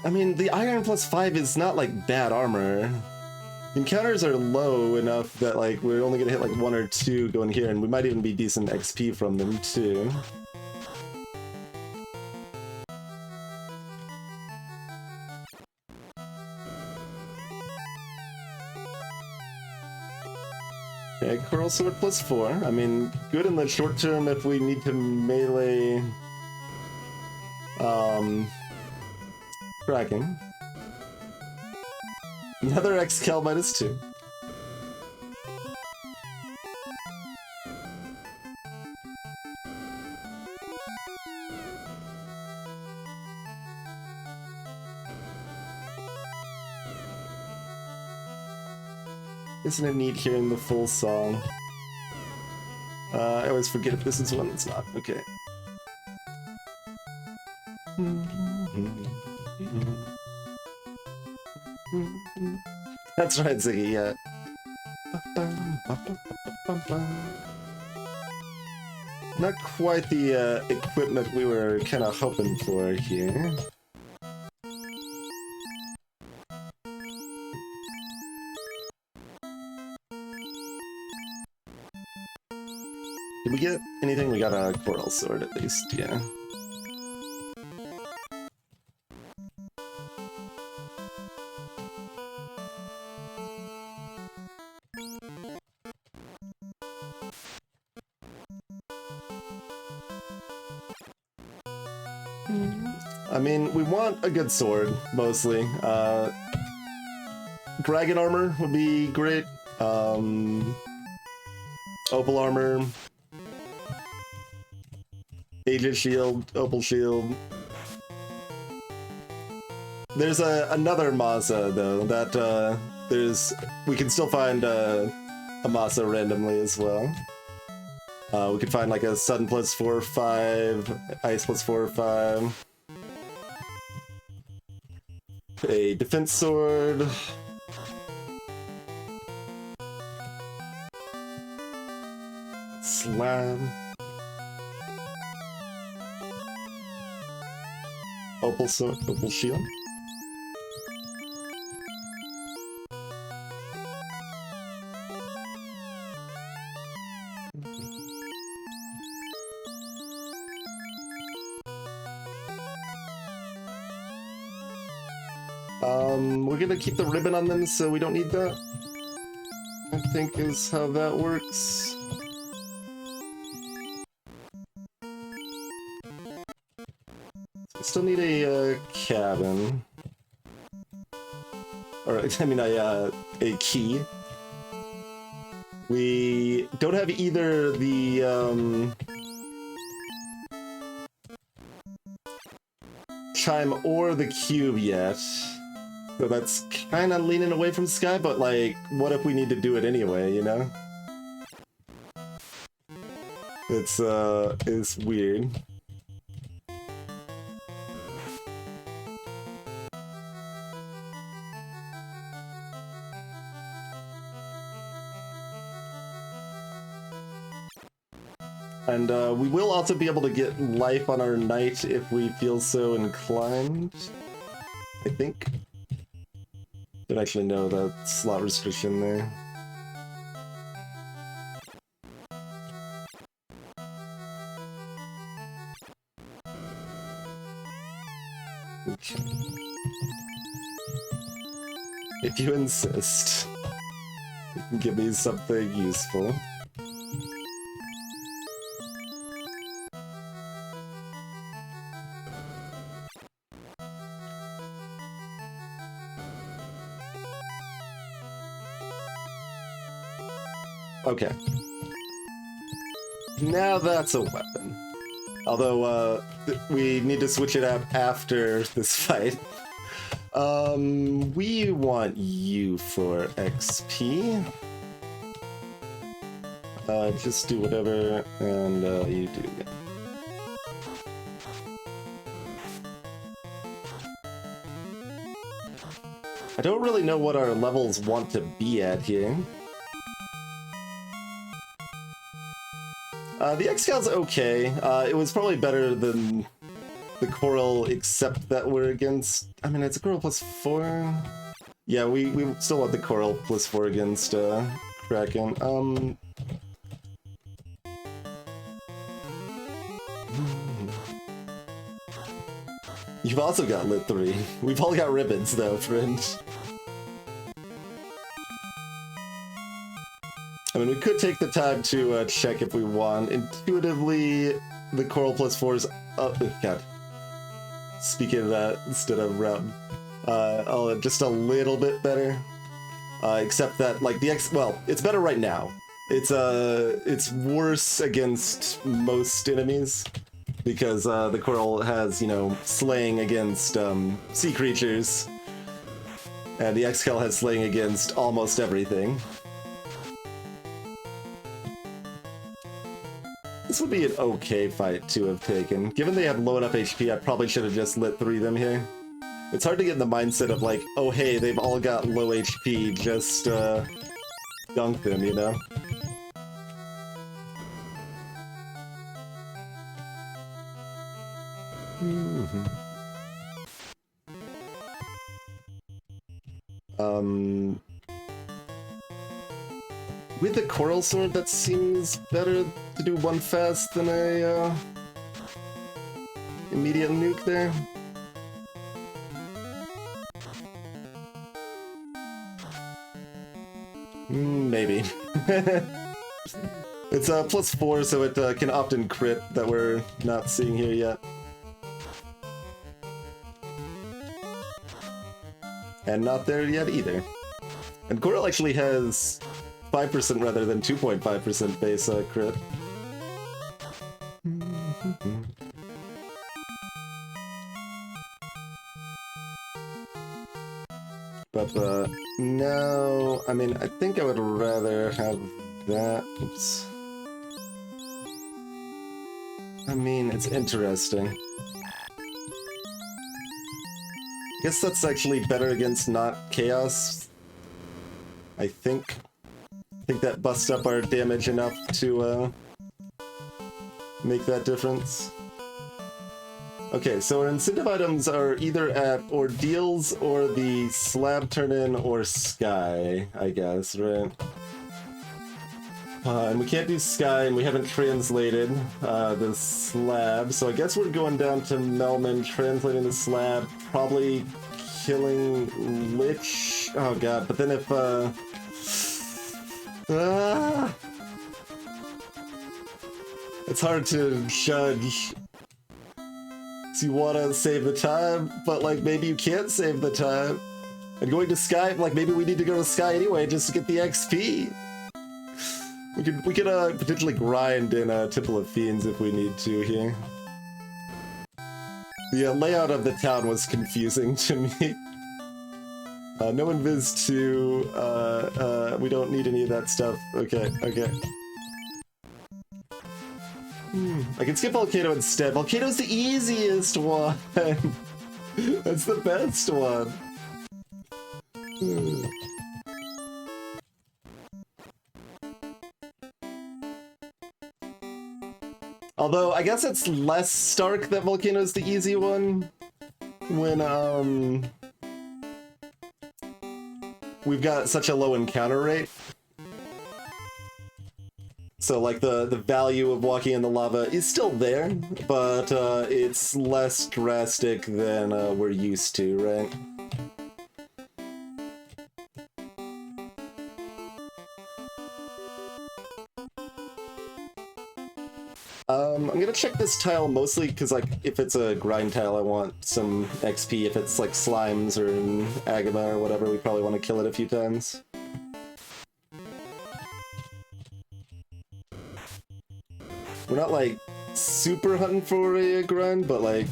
I mean, the iron +5 is not, like, bad armor. Encounters are low enough that, like, we're only gonna hit, like, 1 or 2 going here, and we might even be decent XP from them, too. Okay, Coral Sword +4. I mean, good in the short term if we need to melee... Tracking. Another X-Cal -2. Isn't it neat hearing the full song? I always forget if this is one that's not. Okay. That's right, Ziggy, yeah. Not quite the equipment we were kind of hoping for here. Did we get anything? We got a Coral Sword at least, yeah. I mean, we want a good sword, mostly. Dragon armor would be great. Opal armor. Agent shield, opal shield. There's another Masa, though, that we can still find a Masa randomly as well. We could find like a Sun plus 4 or 5, Ice plus 4 or 5. A defense sword. Slab. Opal sword, opal shield. We're gonna keep the ribbon on them, so we don't need that. I think is how that works. Still need a cabin. Or, I mean, a key. We don't have either the, chime or the cube yet. So that's kind of leaning away from Sky, but, like, what if we need to do it anyway, you know? It's weird. And we will also be able to get life on our knight if we feel so inclined, I think. Don't actually know the slot restriction there. Okay. If you insist, you can give me something useful. Okay. Now that's a weapon. Although, we need to switch it out after this fight. We want you for XP. Just do whatever, and, you do. I don't really know what our levels want to be at here. The X-Scal's okay. It was probably better than the Coral, except that we're against... I mean, it's a Coral plus 4? Yeah, we still want the Coral plus 4 against Kraken. You've also got Lit 3. We've all got ribbons, though, friend. I mean, we could take the time to check if we want. Intuitively, the Coral plus 4's... Oh, God. Speaking of that, instead of Round. Just a little bit better. Except that, like, the X... Well, it's better right now. It's worse against most enemies. Because the Coral has, you know, slaying against sea creatures. And the X-Cal has slaying against almost everything. This would be an okay fight to have taken. Given they have low enough HP, I probably should have just Lit 3 them here. It's hard to get in the mindset of like, oh hey, they've all got low HP, just dunk them, you know? With the Coral Sword, that seems better to do one fast than a immediate nuke there. Maybe. It's plus 4, so it can often crit that we're not seeing here yet. And not there yet either. And Coral actually has 5% rather than 2.5% base crit. But no, I mean, I think I would rather have that. Oops. I mean, it's interesting. I guess that's actually better against not chaos. I think that busts up our damage enough to make that difference. Okay, so our incentive items are either at Ordeals or the Slab Turn-In or Sky, I guess, right? And we can't do Sky, and we haven't translated the Slab, so I guess we're going down to Melman, translating the Slab, probably killing Lich. Oh god, but then if, it's hard to judge. So you want to save the time, but like maybe you can't save the time. And going to Sky, like maybe we need to go to Sky anyway just to get the XP. We could potentially grind in Temple of Fiends if we need to here. The layout of the town was confusing to me. No Invis 2, we don't need any of that stuff. Okay. I can skip Volcano instead. Volcano's the easiest one! That's the best one! Although, I guess it's less stark that Volcano's the easy one. When, we've got such a low encounter rate. So, like, the value of walking in the lava is still there, but it's less drastic than we're used to, right? I'm gonna check this tile mostly because, like, if it's a grind tile, I want some XP. If it's, like, slimes or Agama or whatever, we probably want to kill it a few times. We're not, like, super hunting for a grind, but, like,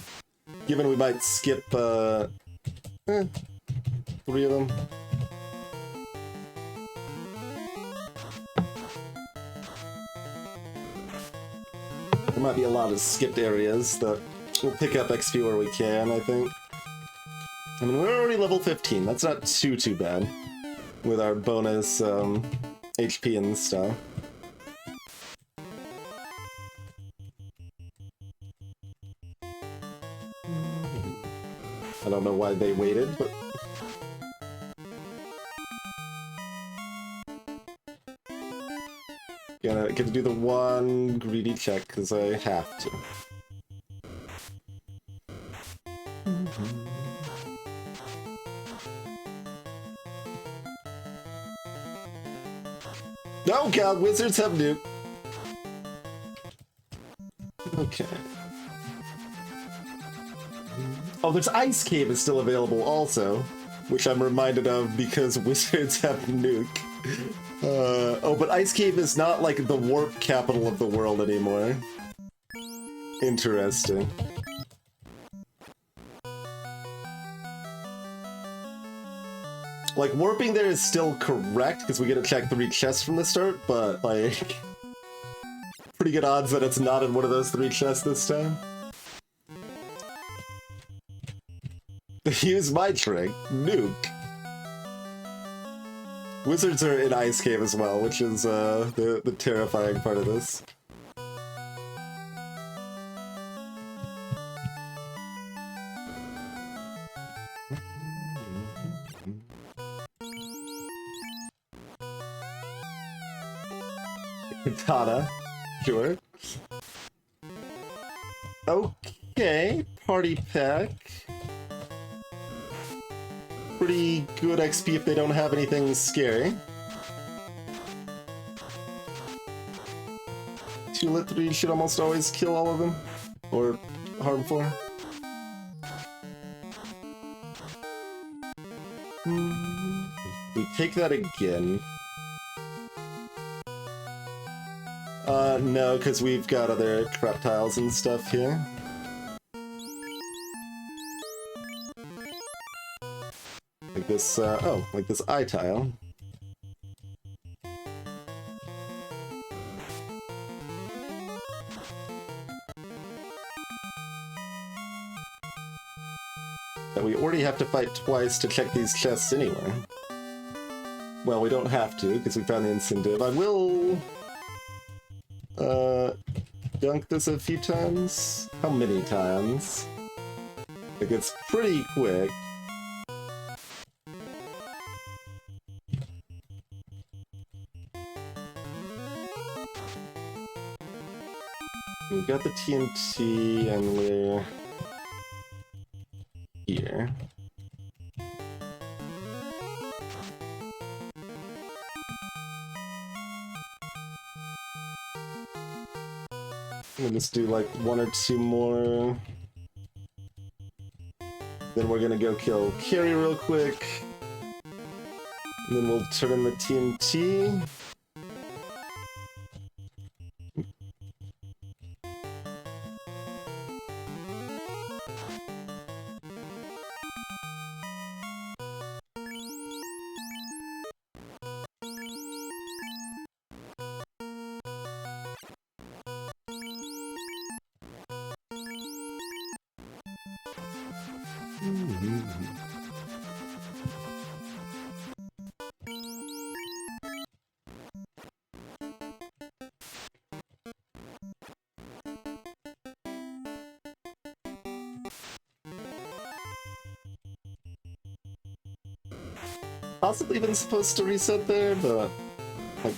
given we might skip, 3 of them. There might be a lot of skipped areas that we'll pick up XP where we can, I think. I mean, we're already level 15. That's not too bad with our bonus HP and stuff. I don't know why they waited, but... Gonna get to do the one greedy check, because I have to. Oh god, wizards have nuke! Okay. Oh, there's Ice Cave is still available also, which I'm reminded of because wizards have nuke. Oh, but Ice Cave is not like the warp capital of the world anymore. Interesting. Like, warping there is still correct, because we get to check 3 chests from the start, but, like... pretty good odds that it's not in one of those 3 chests this time. Use my trick, nuke. Wizards are in Ice Cave as well, which is the terrifying part of this. Katana, sure. Okay, party pack. Pretty good XP if they don't have anything scary. Tulip 3 should almost always kill all of them. Or harmful. take that again. No, because we've got other crap tiles and stuff here. Like this, oh, like this eye tile. That we already have to fight twice to check these chests anyway. Well, we don't have to, because we found the incentive. I will... dunk this a few times? How many times? Like, it's pretty quick. We've got the TNT, and we're... here. We'll just do like 1 or 2 more. Then we're gonna go kill Carrie real quick. And then we'll turn in the TNT. Possibly even supposed to reset there, but like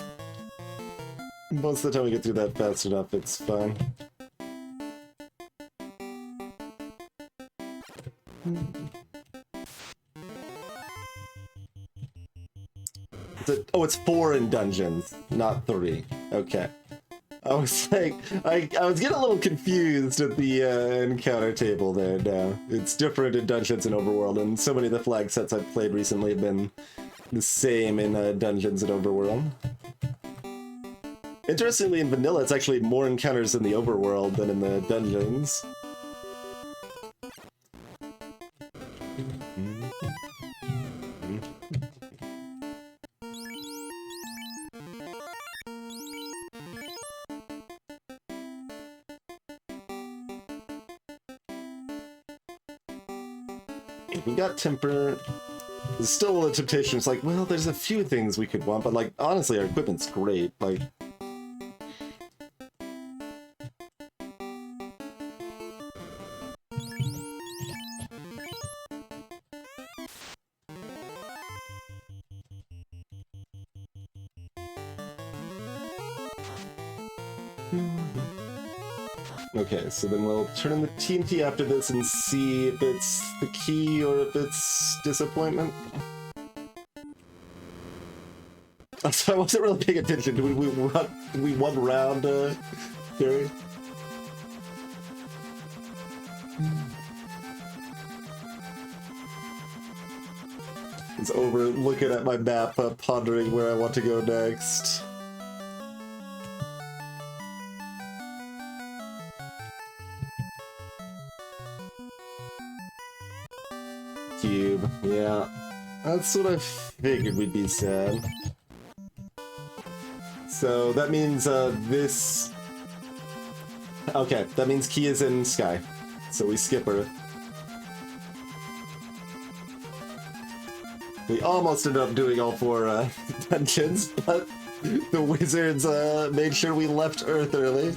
most of the time we get through that fast enough, it's fine. Oh, it's 4 in dungeons, not 3. Okay. I was like, I was getting a little confused at the encounter table there now. It's different in Dungeons and Overworld, and so many of the flag sets I've played recently have been the same in Dungeons and Overworld. Interestingly, in Vanilla, it's actually more encounters in the Overworld than in the Dungeons. We got Temper. There's still a temptation. It's like, well, there's a few things we could want, but like, honestly, our equipment's great. Like, okay, so then we'll turn in the TNT after this and see if it's the key or if it's disappointment. So I wasn't really paying attention. Did we one round, Gary? It's over looking at my map, pondering where I want to go next. Cube, yeah. That's what I figured we'd be sad. So that means this... Okay, that means key is in Sky. So we skip Earth. We almost ended up doing all 4 dungeons, but the wizards made sure we left Earth early.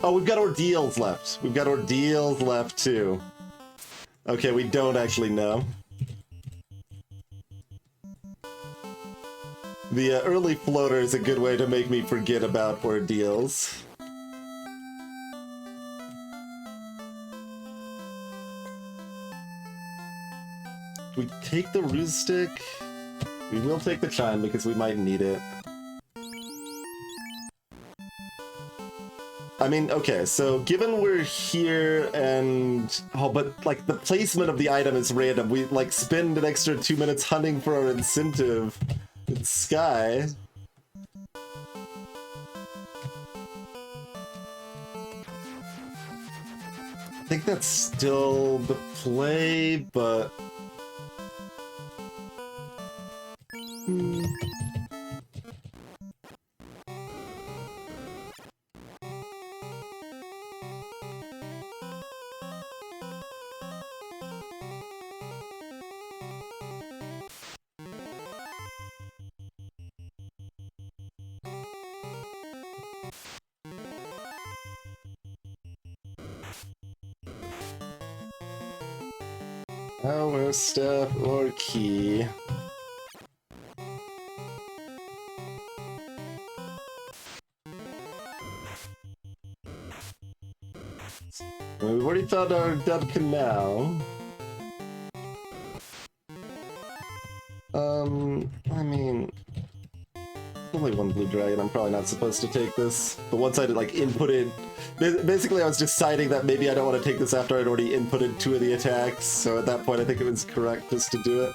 Oh, we've got ordeals left. We've got ordeals left, too. Okay, we don't actually know. The early floater is a good way to make me forget about ordeals. We take the ruse stick. We will take the chime because we might need it. I mean, okay, so given we're here and... Oh, but, like, the placement of the item is random. We, like, spend an extra 2 minutes hunting for our incentive. It's Sky. I think that's still the play, but... Power step or key. We've already found our dead canal. I mean, only one blue dragon. I'm probably not supposed to take this. But once I like inputted, basically I was deciding that maybe I don't want to take this after I'd already inputted 2 of the attacks. So at that point, I think it was correct just to do it.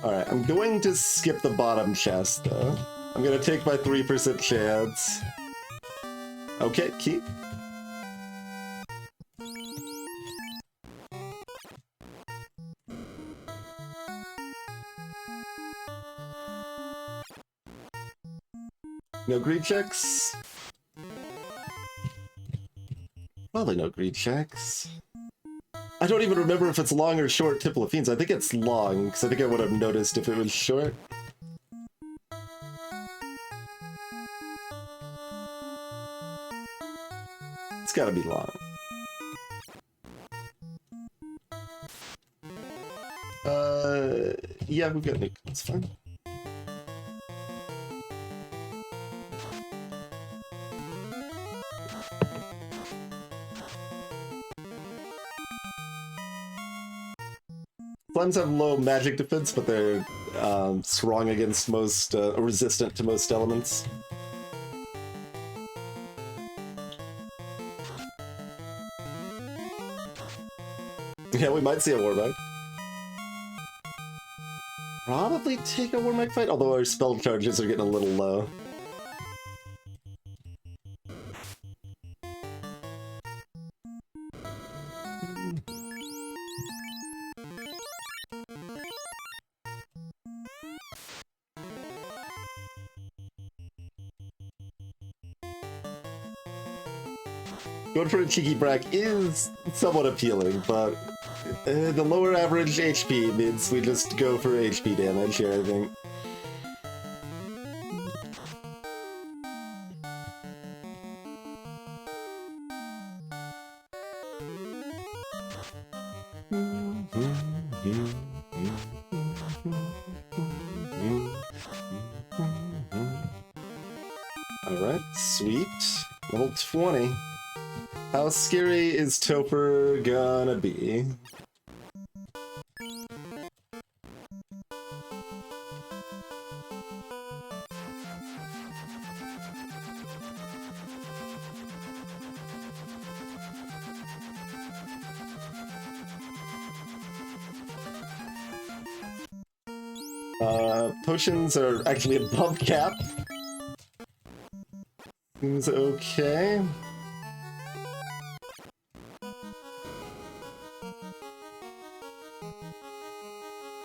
All right, I'm going to skip the bottom chest though. I'm gonna take my 3% chance. Okay, keep. No greed checks? Probably no greed checks. I don't even remember if it's long or short Tipple of Fiends. I think it's long, because I think I would have noticed if it was short. It's gotta be long. Yeah, we've got nuke. That's fine. Slimes have low magic defense, but they're strong against most, resistant to most elements. Yeah, we might see a Warmag. Probably take a Warmag fight, although our spell charges are getting a little low. Going for a cheeky Brack is somewhat appealing, but the lower average HP means we just go for HP damage here, I think. Alright, sweet. Level 20. How scary is Topher gonna be? Potions are actually above cap. Seems okay.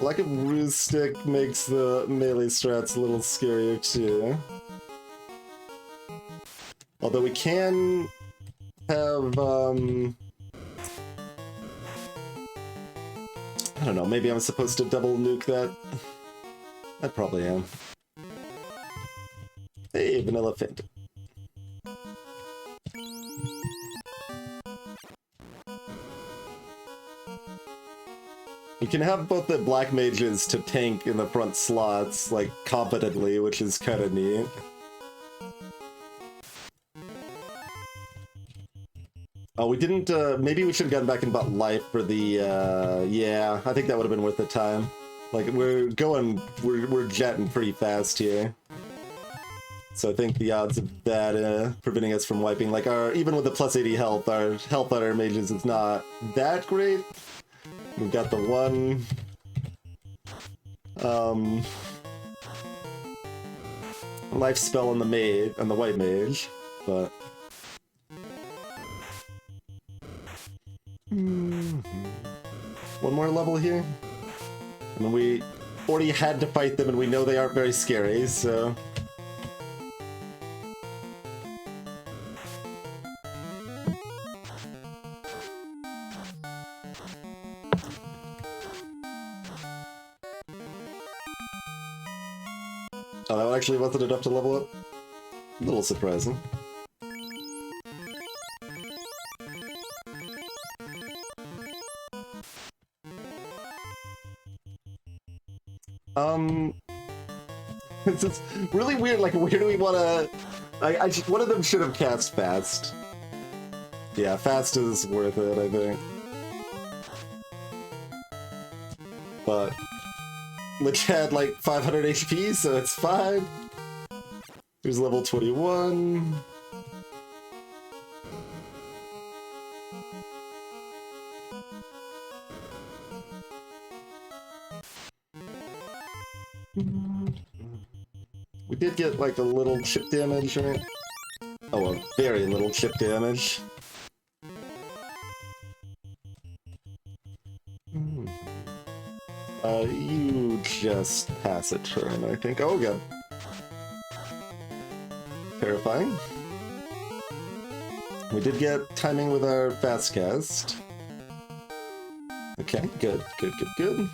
Lack of Ruse Stick makes the melee strats a little scarier too. Although we can have, I don't know, maybe I'm supposed to double nuke that? I probably am. Hey, Vanilla Phantom. You can have both the black mages to tank in the front slots, like, competently, which is kind of neat. Oh, we didn't, maybe we should have gotten back and bought life for the, yeah, I think that would have been worth the time. Like, we're jetting pretty fast here. So I think the odds of that preventing us from wiping, like even with the plus 80 health, our health on our mages is not that great. We've got the one life spell on the white mage, but one more level here. I mean, we already had to fight them, and we know they aren't very scary, so. Oh, that actually wasn't enough to level up? A little surprising. It's just really weird, like, where do we want to... one of them should have cast Fast. Yeah, Fast is worth it, I think. But... Lich had, like, 500 HP, so it's fine. Here's level 21. We did get, like, a little chip damage, right? Oh, a very little chip damage. You just pass a turn, I think. Oh, god. Terrifying. We did get timing with our fast cast. Okay, good, good, good, good.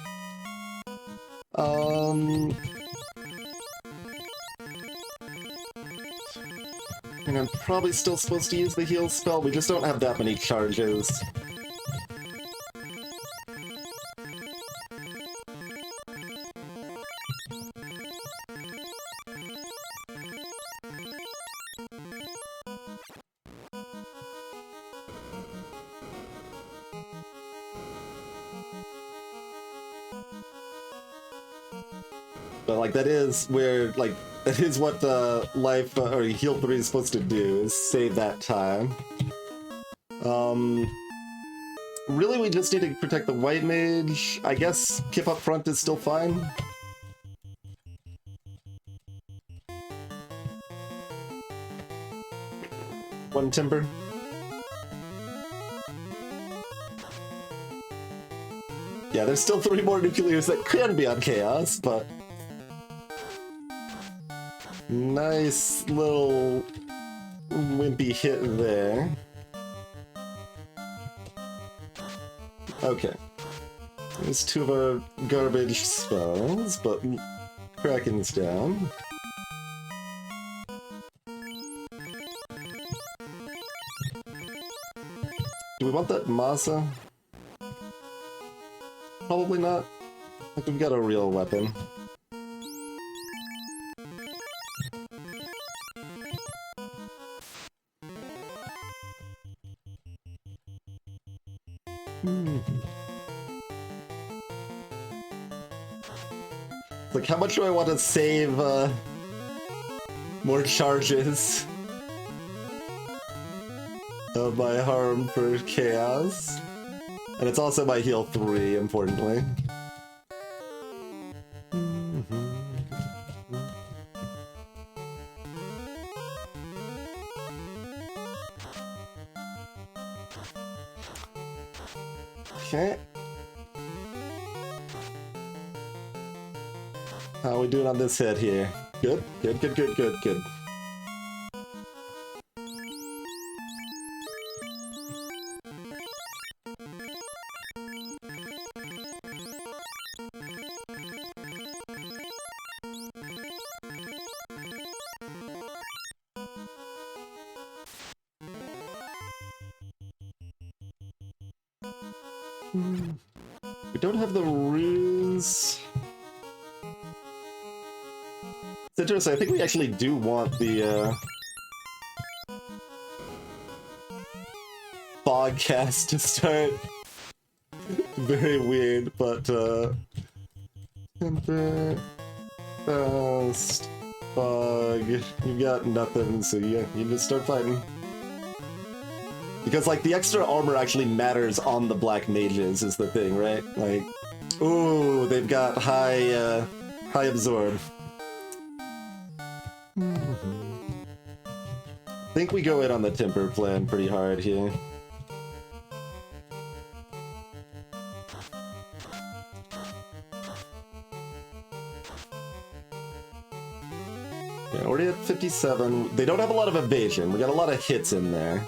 And I'm probably still supposed to use the heal spell, we just don't have that many charges. But, like, that is where, like, that is what the life, or heal 3 is supposed to do, is save that time. Really we just need to protect the white mage. I guess Kip up front is still fine. One timber. Yeah, there's still 3 more nuclears that can be on Chaos, but... Nice little wimpy hit there. Okay. There's 2 of our garbage spells, but Kraken's down. Do we want that Masa? Probably not. Like, we've got a real weapon. Like, how much do I want to save, more charges of my harm for Chaos? And it's also my heal 3, importantly. Okay. How are we doing on this hit here? Good, good, good, good, good, good. We don't have the ruse. It's interesting, I think we actually do want the podcast to start. Very weird, but fast. Fog, you got nothing, so you just start fighting. Because, like, the extra armor actually matters on the black mages is the thing, right? Like, ooh, they've got high absorb. I think we go in on the temper plan pretty hard here. Yeah, already at 57. They don't have a lot of evasion. We got a lot of hits in there.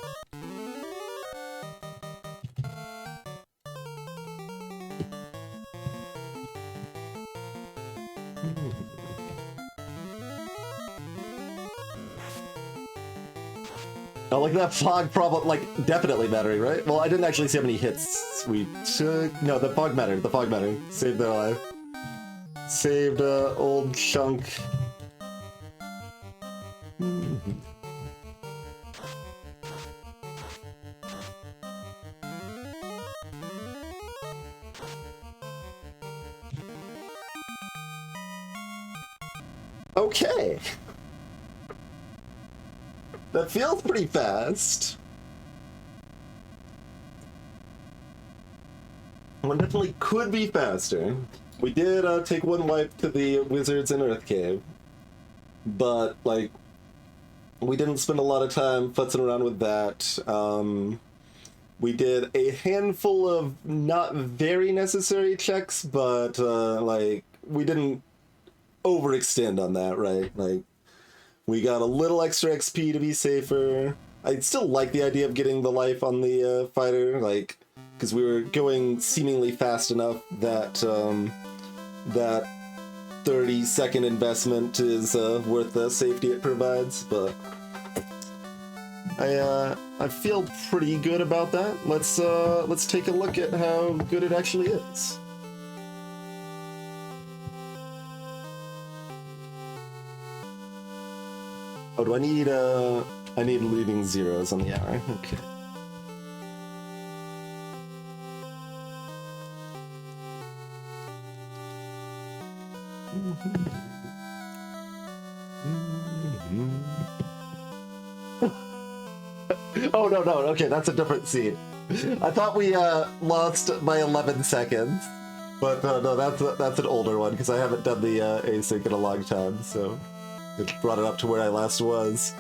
Oh, like that fog problem, like, definitely mattering, right? Well, I didn't actually see how many hits we took. No, the fog mattered, the fog mattered. Saved their life. Saved, old chunk. Okay. That feels pretty fast. One definitely could be faster. We did take one wipe to the Wizards in Earth Cave, but like we didn't spend a lot of time futzing around with that. We did a handful of not very necessary checks, but like we didn't overextend on that, right? Like we got a little extra XP to be safer. I still like the idea of getting the life on the fighter, like, because we were going seemingly fast enough that that 30-second investment is worth the safety it provides. But I feel pretty good about that. Let's take a look at how good it actually is. Oh, do I need leading zeros on the hour. Okay. Oh, no, okay, that's a different scene. I thought we lost by 11 seconds, but no, that's an older one, because I haven't done the async in a long time, so it brought it up to where I last was.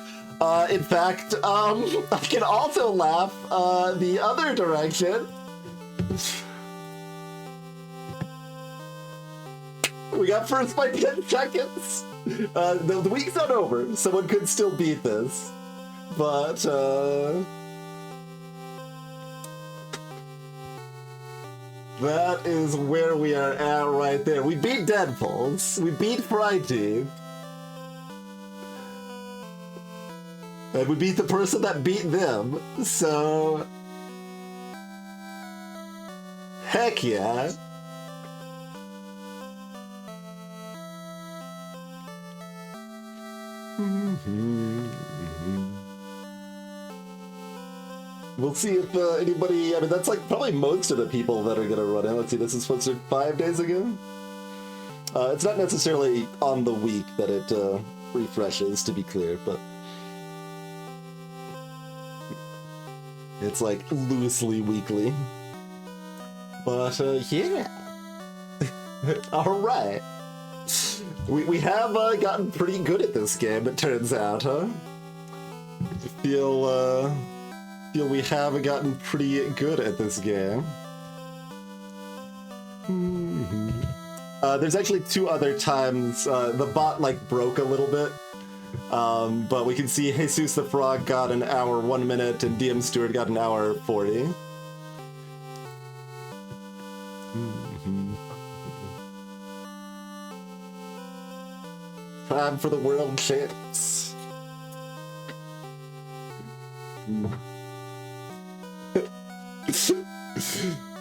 In fact, I can also laugh the other direction. We got first by 10 seconds. The week's not over. Someone could still beat this. But, that is where we are at right there. We beat Deadpools. We beat Friday. And we beat the person that beat them. So, heck yeah. We'll see if anybody, I mean, that's like probably most of the people that are going to run in. Let's see, this is sponsored 5 days ago. It's not necessarily on the week that it refreshes, to be clear, but it's like loosely weekly. But yeah. All right. We have gotten pretty good at this game, it turns out, huh? I feel we have gotten pretty good at this game. There's actually 2 other times the bot like broke a little bit, but we can see Jesus the Frog got an hour 1 minute and DM Stewart got an hour 40. Time for the world champs.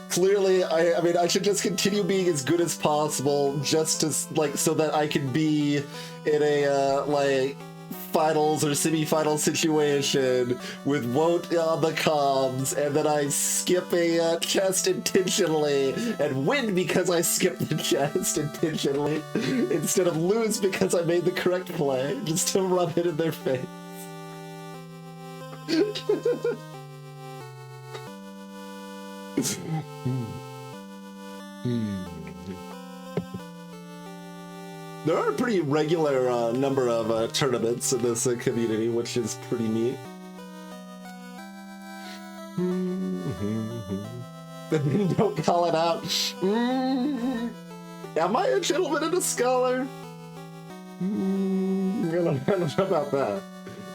Clearly, I mean, I should just continue being as good as possible, just to like so that I can be in a like finals or semi-final situation with Wout on the comms, and then I skip a chest intentionally and win because I skipped the chest intentionally instead of lose because I made the correct play, just to rub it in their face. There are a pretty regular number of tournaments in this community, which is pretty neat. Don't call it out. Am I a gentleman and a scholar? I don't know about that.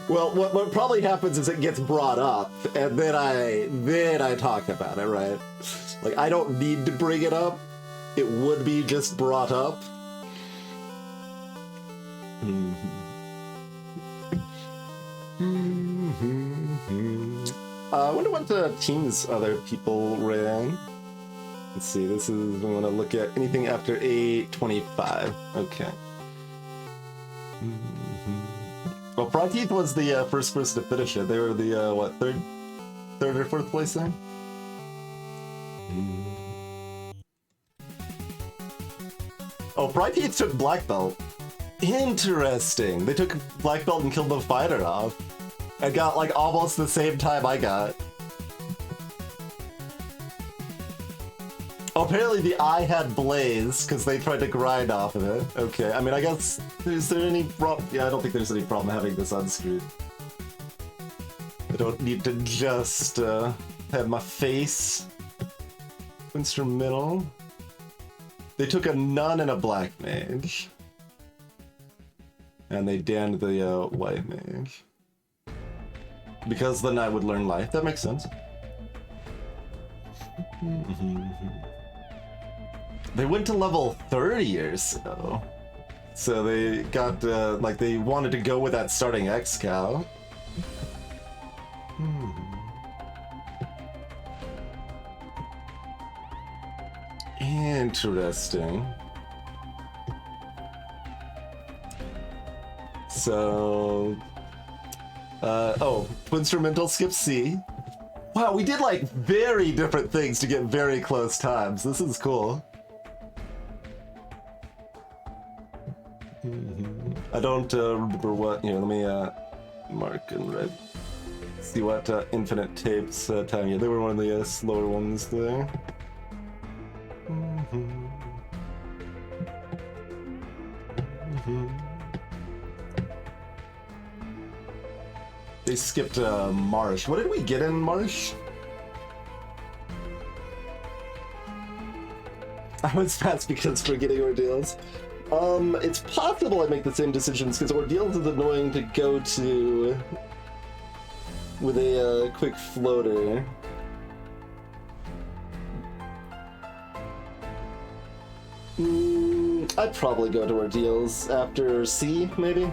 Well, what probably happens is it gets brought up, and then I talk about it, right? Like, I don't need to bring it up. It would be just brought up. I wonder what teams other people ran. Let's see, this is, I want to look at anything after 8:25. Okay. Well, Frogteeth was the first person to finish it. They were the, what, third or fourth place there? Oh, Frogteeth took black belt. Interesting. They took black belt and killed the fighter off. And got like almost the same time I got. Oh, apparently the eye had blaze because they tried to grind off of it. Okay, I mean, I guess, is there any problem? Yeah, I don't think there's any problem having this on screen. I don't need to just have my face. Instrumental. They took a nun and a black mage. And they damned the white mage. Because the knight would learn life. That makes sense. They went to level 30 or so. So they got, like, they wanted to go with that starting X-Cow. Interesting. So... oh, Twinstrumental skips C. Wow, we did like very different things to get very close times. This is cool. I don't remember what, let me mark in red. See what infinite tapes time. Yeah, they were one of the slower ones there. They skipped Marsh. What did we get in Marsh? I was fast because forgetting Ordeals. It's possible I make the same decisions because Ordeals is annoying to go to with a quick floater. I'd probably go to Ordeals after C, maybe?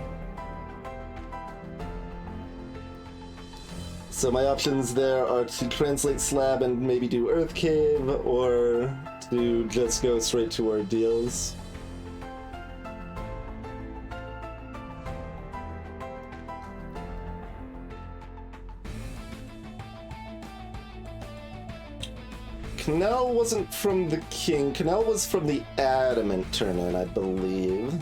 So my options there are to translate Slab and maybe do Earth Cave, or to just go straight to Ordeals. Canal wasn't from the King. Canal was from the Adamant tournament, I believe.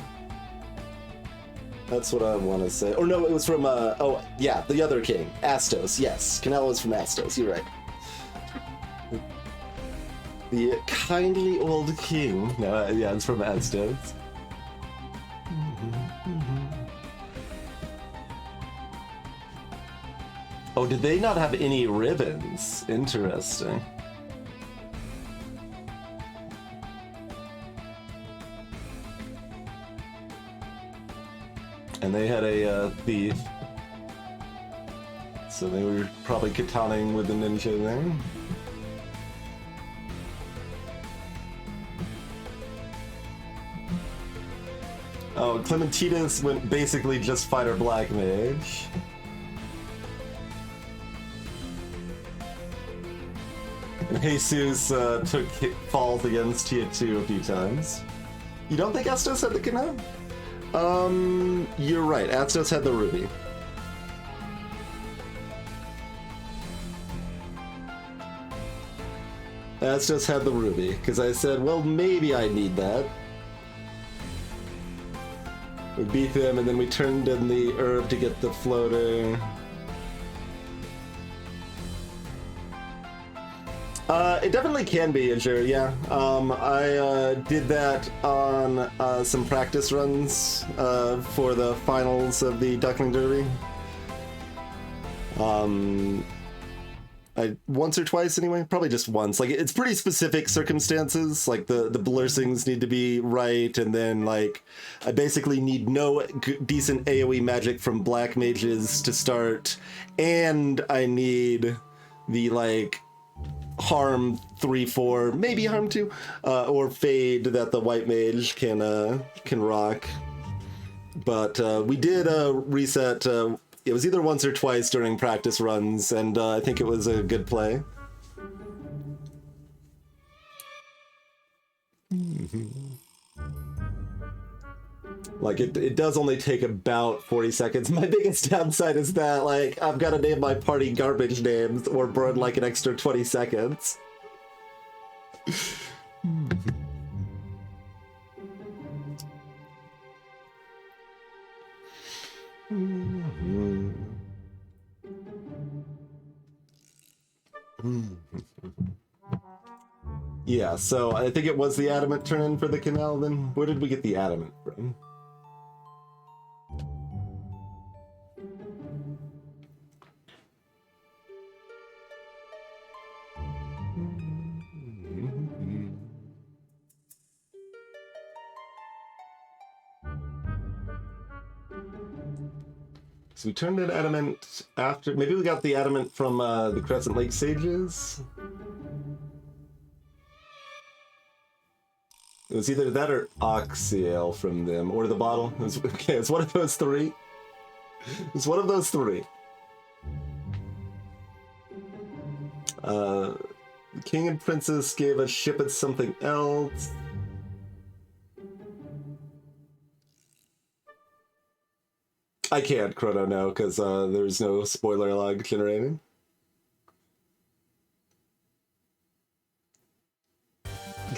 That's what I want to say. Or no, it was from, oh, yeah, the other King. Astos, yes. Canal was from Astos, you're right. The kindly old King. No, yeah, it's from Astos. Oh, did they not have any ribbons? Interesting. And they had a thief. So they were probably kataning with the ninja there. Oh, Clementinas went basically just fighter black mage. And Jesus took falls against Tia 2 a few times. You don't think Estos had the canal? You're right. Astos had the ruby. Astos had the ruby, because I said, well, maybe I need that. We beat them, and then we turned in the herb to get the floater. It definitely can be, Azure, yeah. I did that on some practice runs for the finals of the Duckling Derby. Once or twice anyway, probably just once. Like, it's pretty specific circumstances, like the blursings need to be right, and then like I basically need no decent AoE magic from black mages to start, and I need the like harm 3-4, maybe harm 2, or fade that the white mage can rock. But we did reset. It was either once or twice during practice runs, and I think it was a good play. Like, it does only take about 40 seconds. My biggest downside is that, like, I've got to name my party garbage names or burn, like, an extra 20 seconds. Yeah, so I think it was the adamant turn-in for the canal then. Where did we get the adamant from? So we turned in adamant after... Maybe we got the adamant from the Crescent Lake Sages? It was either that or Oxyale from them, or the bottle. Okay, it's one of those three. It's one of those three. The King and Princess gave a ship at something else. I can't Chrono now, because there's no spoiler log generated.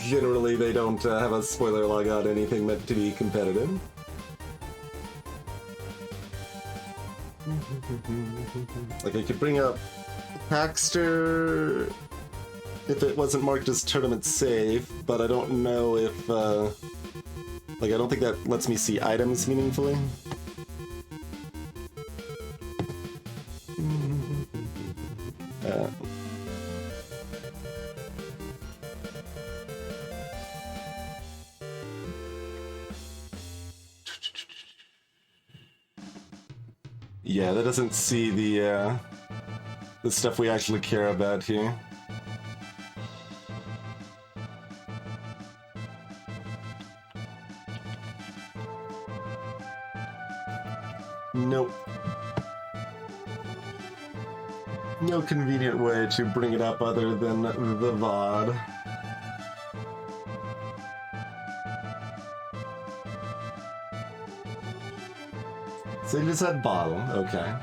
Generally, they don't have a spoiler log on anything meant to be competitive. Like, I could bring up Paxter if it wasn't marked as tournament safe, but I don't know if, like, I don't think that lets me see items meaningfully. Yeah, that doesn't see the stuff we actually care about here. Nope. No convenient way to bring it up other than the VOD. So you just had bottle, okay.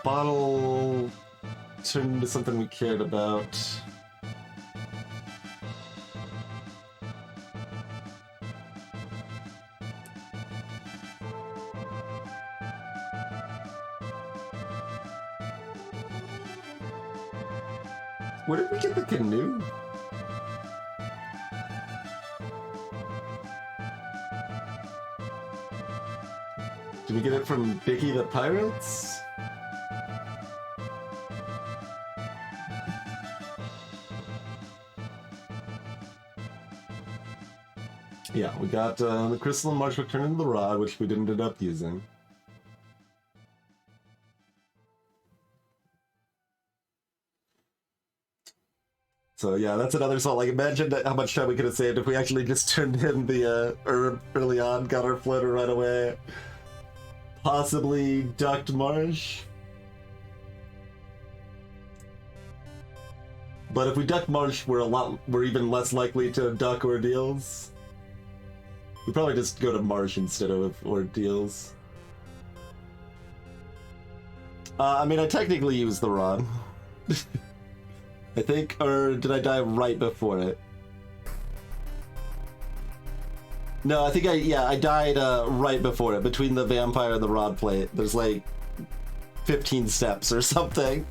Bottle turned into something we cared about. Where did we get the canoe? Did we get it from Biggie the Pirates? Yeah, we got the Crystal and Marshall turned into the rod, which we didn't end up using. So yeah, that's another salt. Like, imagine how much time we could have saved if we actually just turned in the herb early on, got our floater right away. Possibly ducked Marsh. But if we duck Marsh, we're even less likely to duck ordeals. We probably just go to Marsh instead of Ordeals. I mean, I technically used the rod. I think, or did I die right before it? No, I think I died right before it, between the vampire and the rod plate. There's like 15 steps or something.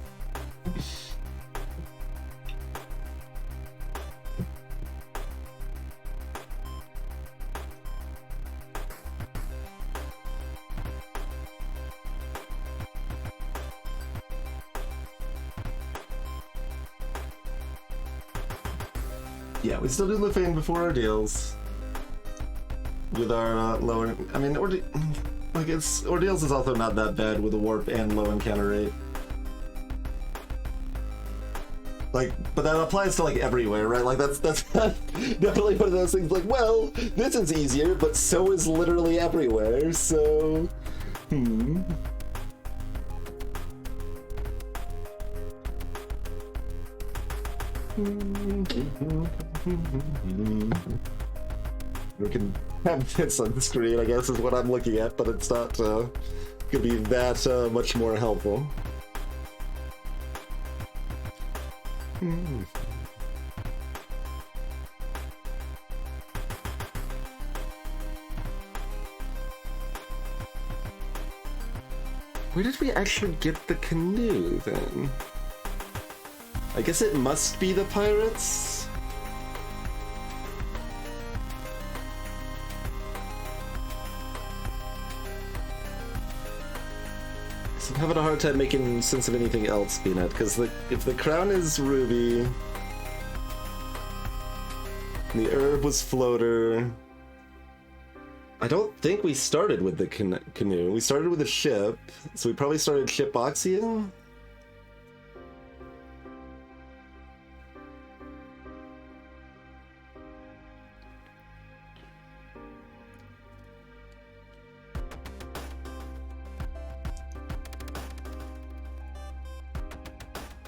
Yeah, we still do Lufane before Ordeals. With our lower, I mean, Ordeals is also not that bad with a warp and low encounter rate. Like, but that applies to like everywhere, right? Like that's definitely one of those things. Like, well, this is easier, but so is literally everywhere. So, We can have this on the screen, I guess, is what I'm looking at, but it's not could be that much more helpful. Where did we actually get the canoe, then? I guess it must be the pirates? I'm having a hard time making sense of anything else, Peanut, because if the crown is ruby, the herb was floater. I don't think we started with the canoe. We started with a ship, so we probably started ship Oxia.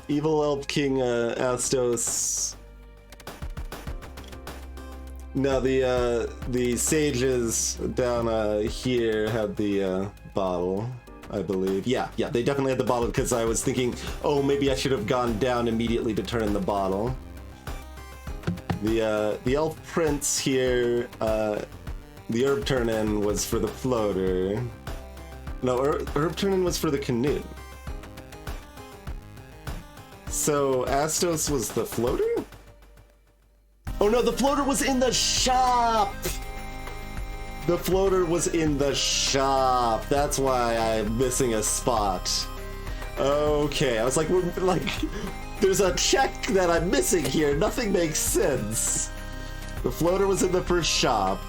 Evil Elf King Astos. No, the sages down here had the bottle, I believe. Yeah, they definitely had the bottle because I was thinking, oh, maybe I should have gone down immediately to turn in the bottle. The Elf Prince here, the herb turn-in was for the floater. No, herb turn-in was for the canoe. So Astos was the floater? Oh no, the floater was in the shop! The floater was in the shop. That's why I'm missing a spot. Okay, I was like, there's a check that I'm missing here. Nothing makes sense. The floater was in the first shop.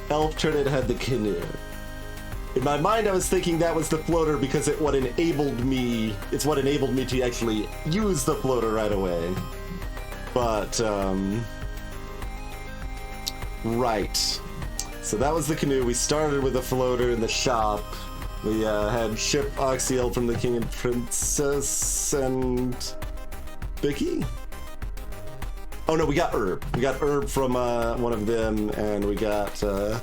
Elf Turn-in had the canoe. In my mind, I was thinking that was the floater because it's what enabled me to actually use the floater right away. But, right. So that was the canoe. We started with a floater in the shop. We had ship Oxiel from the King and Princess and Bicky? Oh no, we got herb. We got herb from one of them, and we got the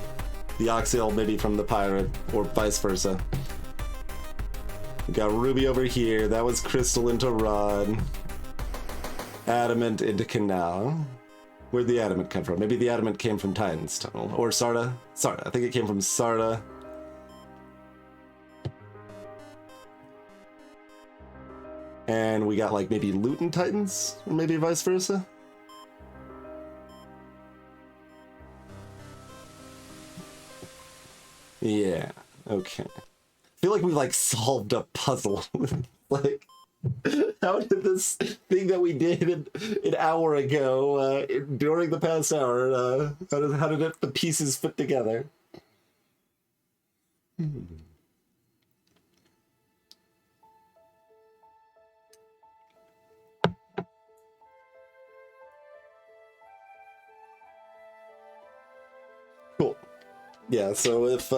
Oxiel maybe from the pirate, or vice versa. We got ruby over here. That was crystal into rod. Adamant into canal. Where'd the adamant come from? Maybe the adamant came from Titan's tunnel. Or Sarda? Sarda. I think it came from Sarda. And we got like maybe loot in Titans? Or maybe vice versa? Yeah, okay. I feel like we like solved a puzzle. Like, how did this thing that we did an hour ago, during the past hour, how did the pieces fit together? Cool. Yeah, so if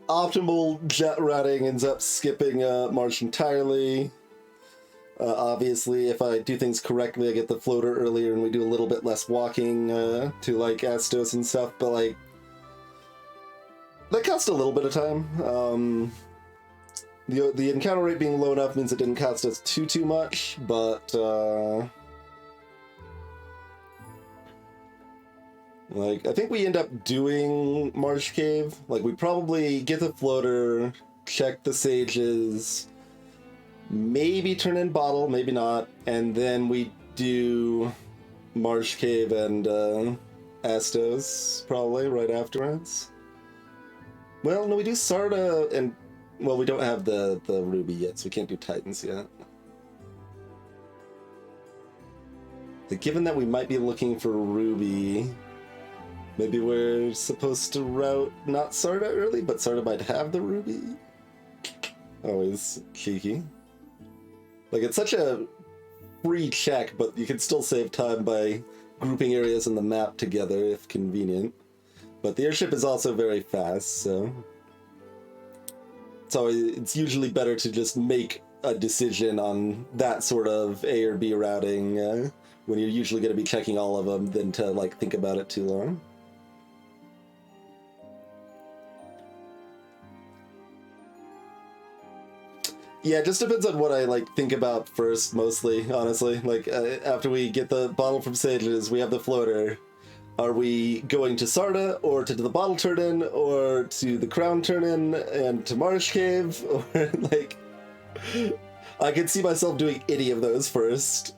optimal jet routing ends up skipping March entirely, obviously if I do things correctly I get the floater earlier and we do a little bit less walking to like Astos and stuff, but like that cost a little bit of time. The encounter rate being low enough means it didn't cost us too much, but like I think we end up doing Marsh Cave. Like we probably get the floater, check the sages, maybe turn in bottle, maybe not, and then we do Marsh Cave and Astos probably right afterwards. Well, no, we do Sarda and, well, we don't have the Ruby yet, so we can't do Titans yet. But given that we might be looking for Ruby, maybe we're supposed to route not Sarda early, but Sarda might have the Ruby? Always cheeky. Like, it's such a free check, but you can still save time by grouping areas on the map together if convenient. But the airship is also very fast, so it's usually better to just make a decision on that sort of A or B routing when you're usually going to be checking all of them than to like think about it too long. Yeah, it just depends on what I like think about first, mostly, honestly. Like after we get the bottle from Sages, we have the floater. Are we going to Sarda, or to the bottle turn-in, or to the crown turn-in, and to Marsh Cave? Or, like, I could see myself doing any of those first.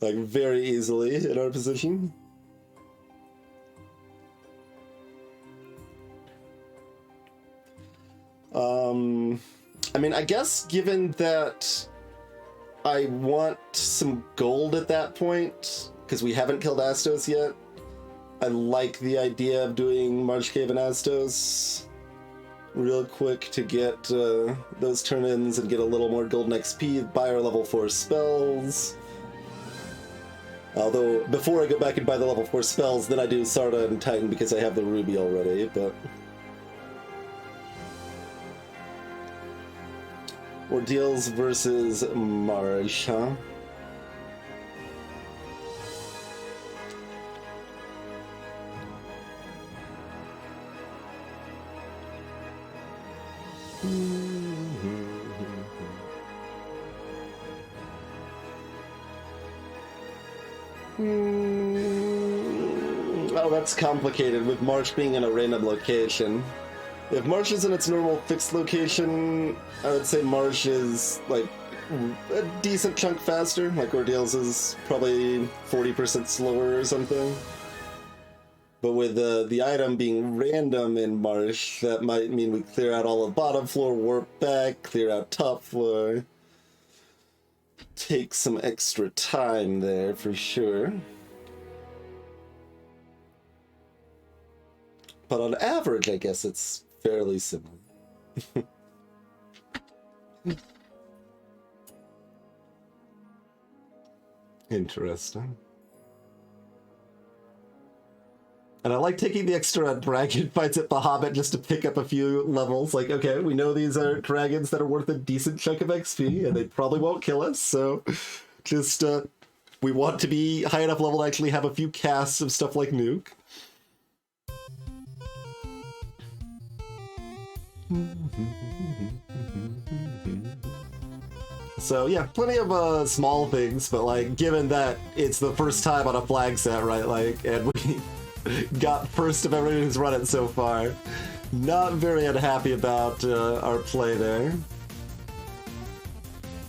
Like, very easily in our position. I mean, I guess given that I want some gold at that point, because we haven't killed Astos yet, I like the idea of doing Marsh Cave and Astos real quick to get those turn-ins and get a little more golden XP, buy our level 4 spells. Although, before I go back and buy the level 4 spells, then I do Sarda and Titan because I have the Ruby already, but... Ordeals versus Marsh, huh? Oh, that's complicated with Marsh being in a random location. If Marsh is in its normal fixed location, I would say Marsh is like a decent chunk faster. Like Ordeals is probably 40% slower or something. But with the item being random in Marsh, that might mean we clear out all of bottom floor, warp back, clear out top floor. Take some extra time there for sure. But on average, I guess it's fairly similar. Interesting. And I like taking the extra dragon fights at Bahamut just to pick up a few levels. Like, okay, we know these are dragons that are worth a decent chunk of XP, and they probably won't kill us, so just, we want to be high enough level to actually have a few casts of stuff like Nuke. So yeah, plenty of small things, but like, given that it's the first time on a flag set, right, like, and we got first of everyone who's run it so far, not very unhappy about our play there.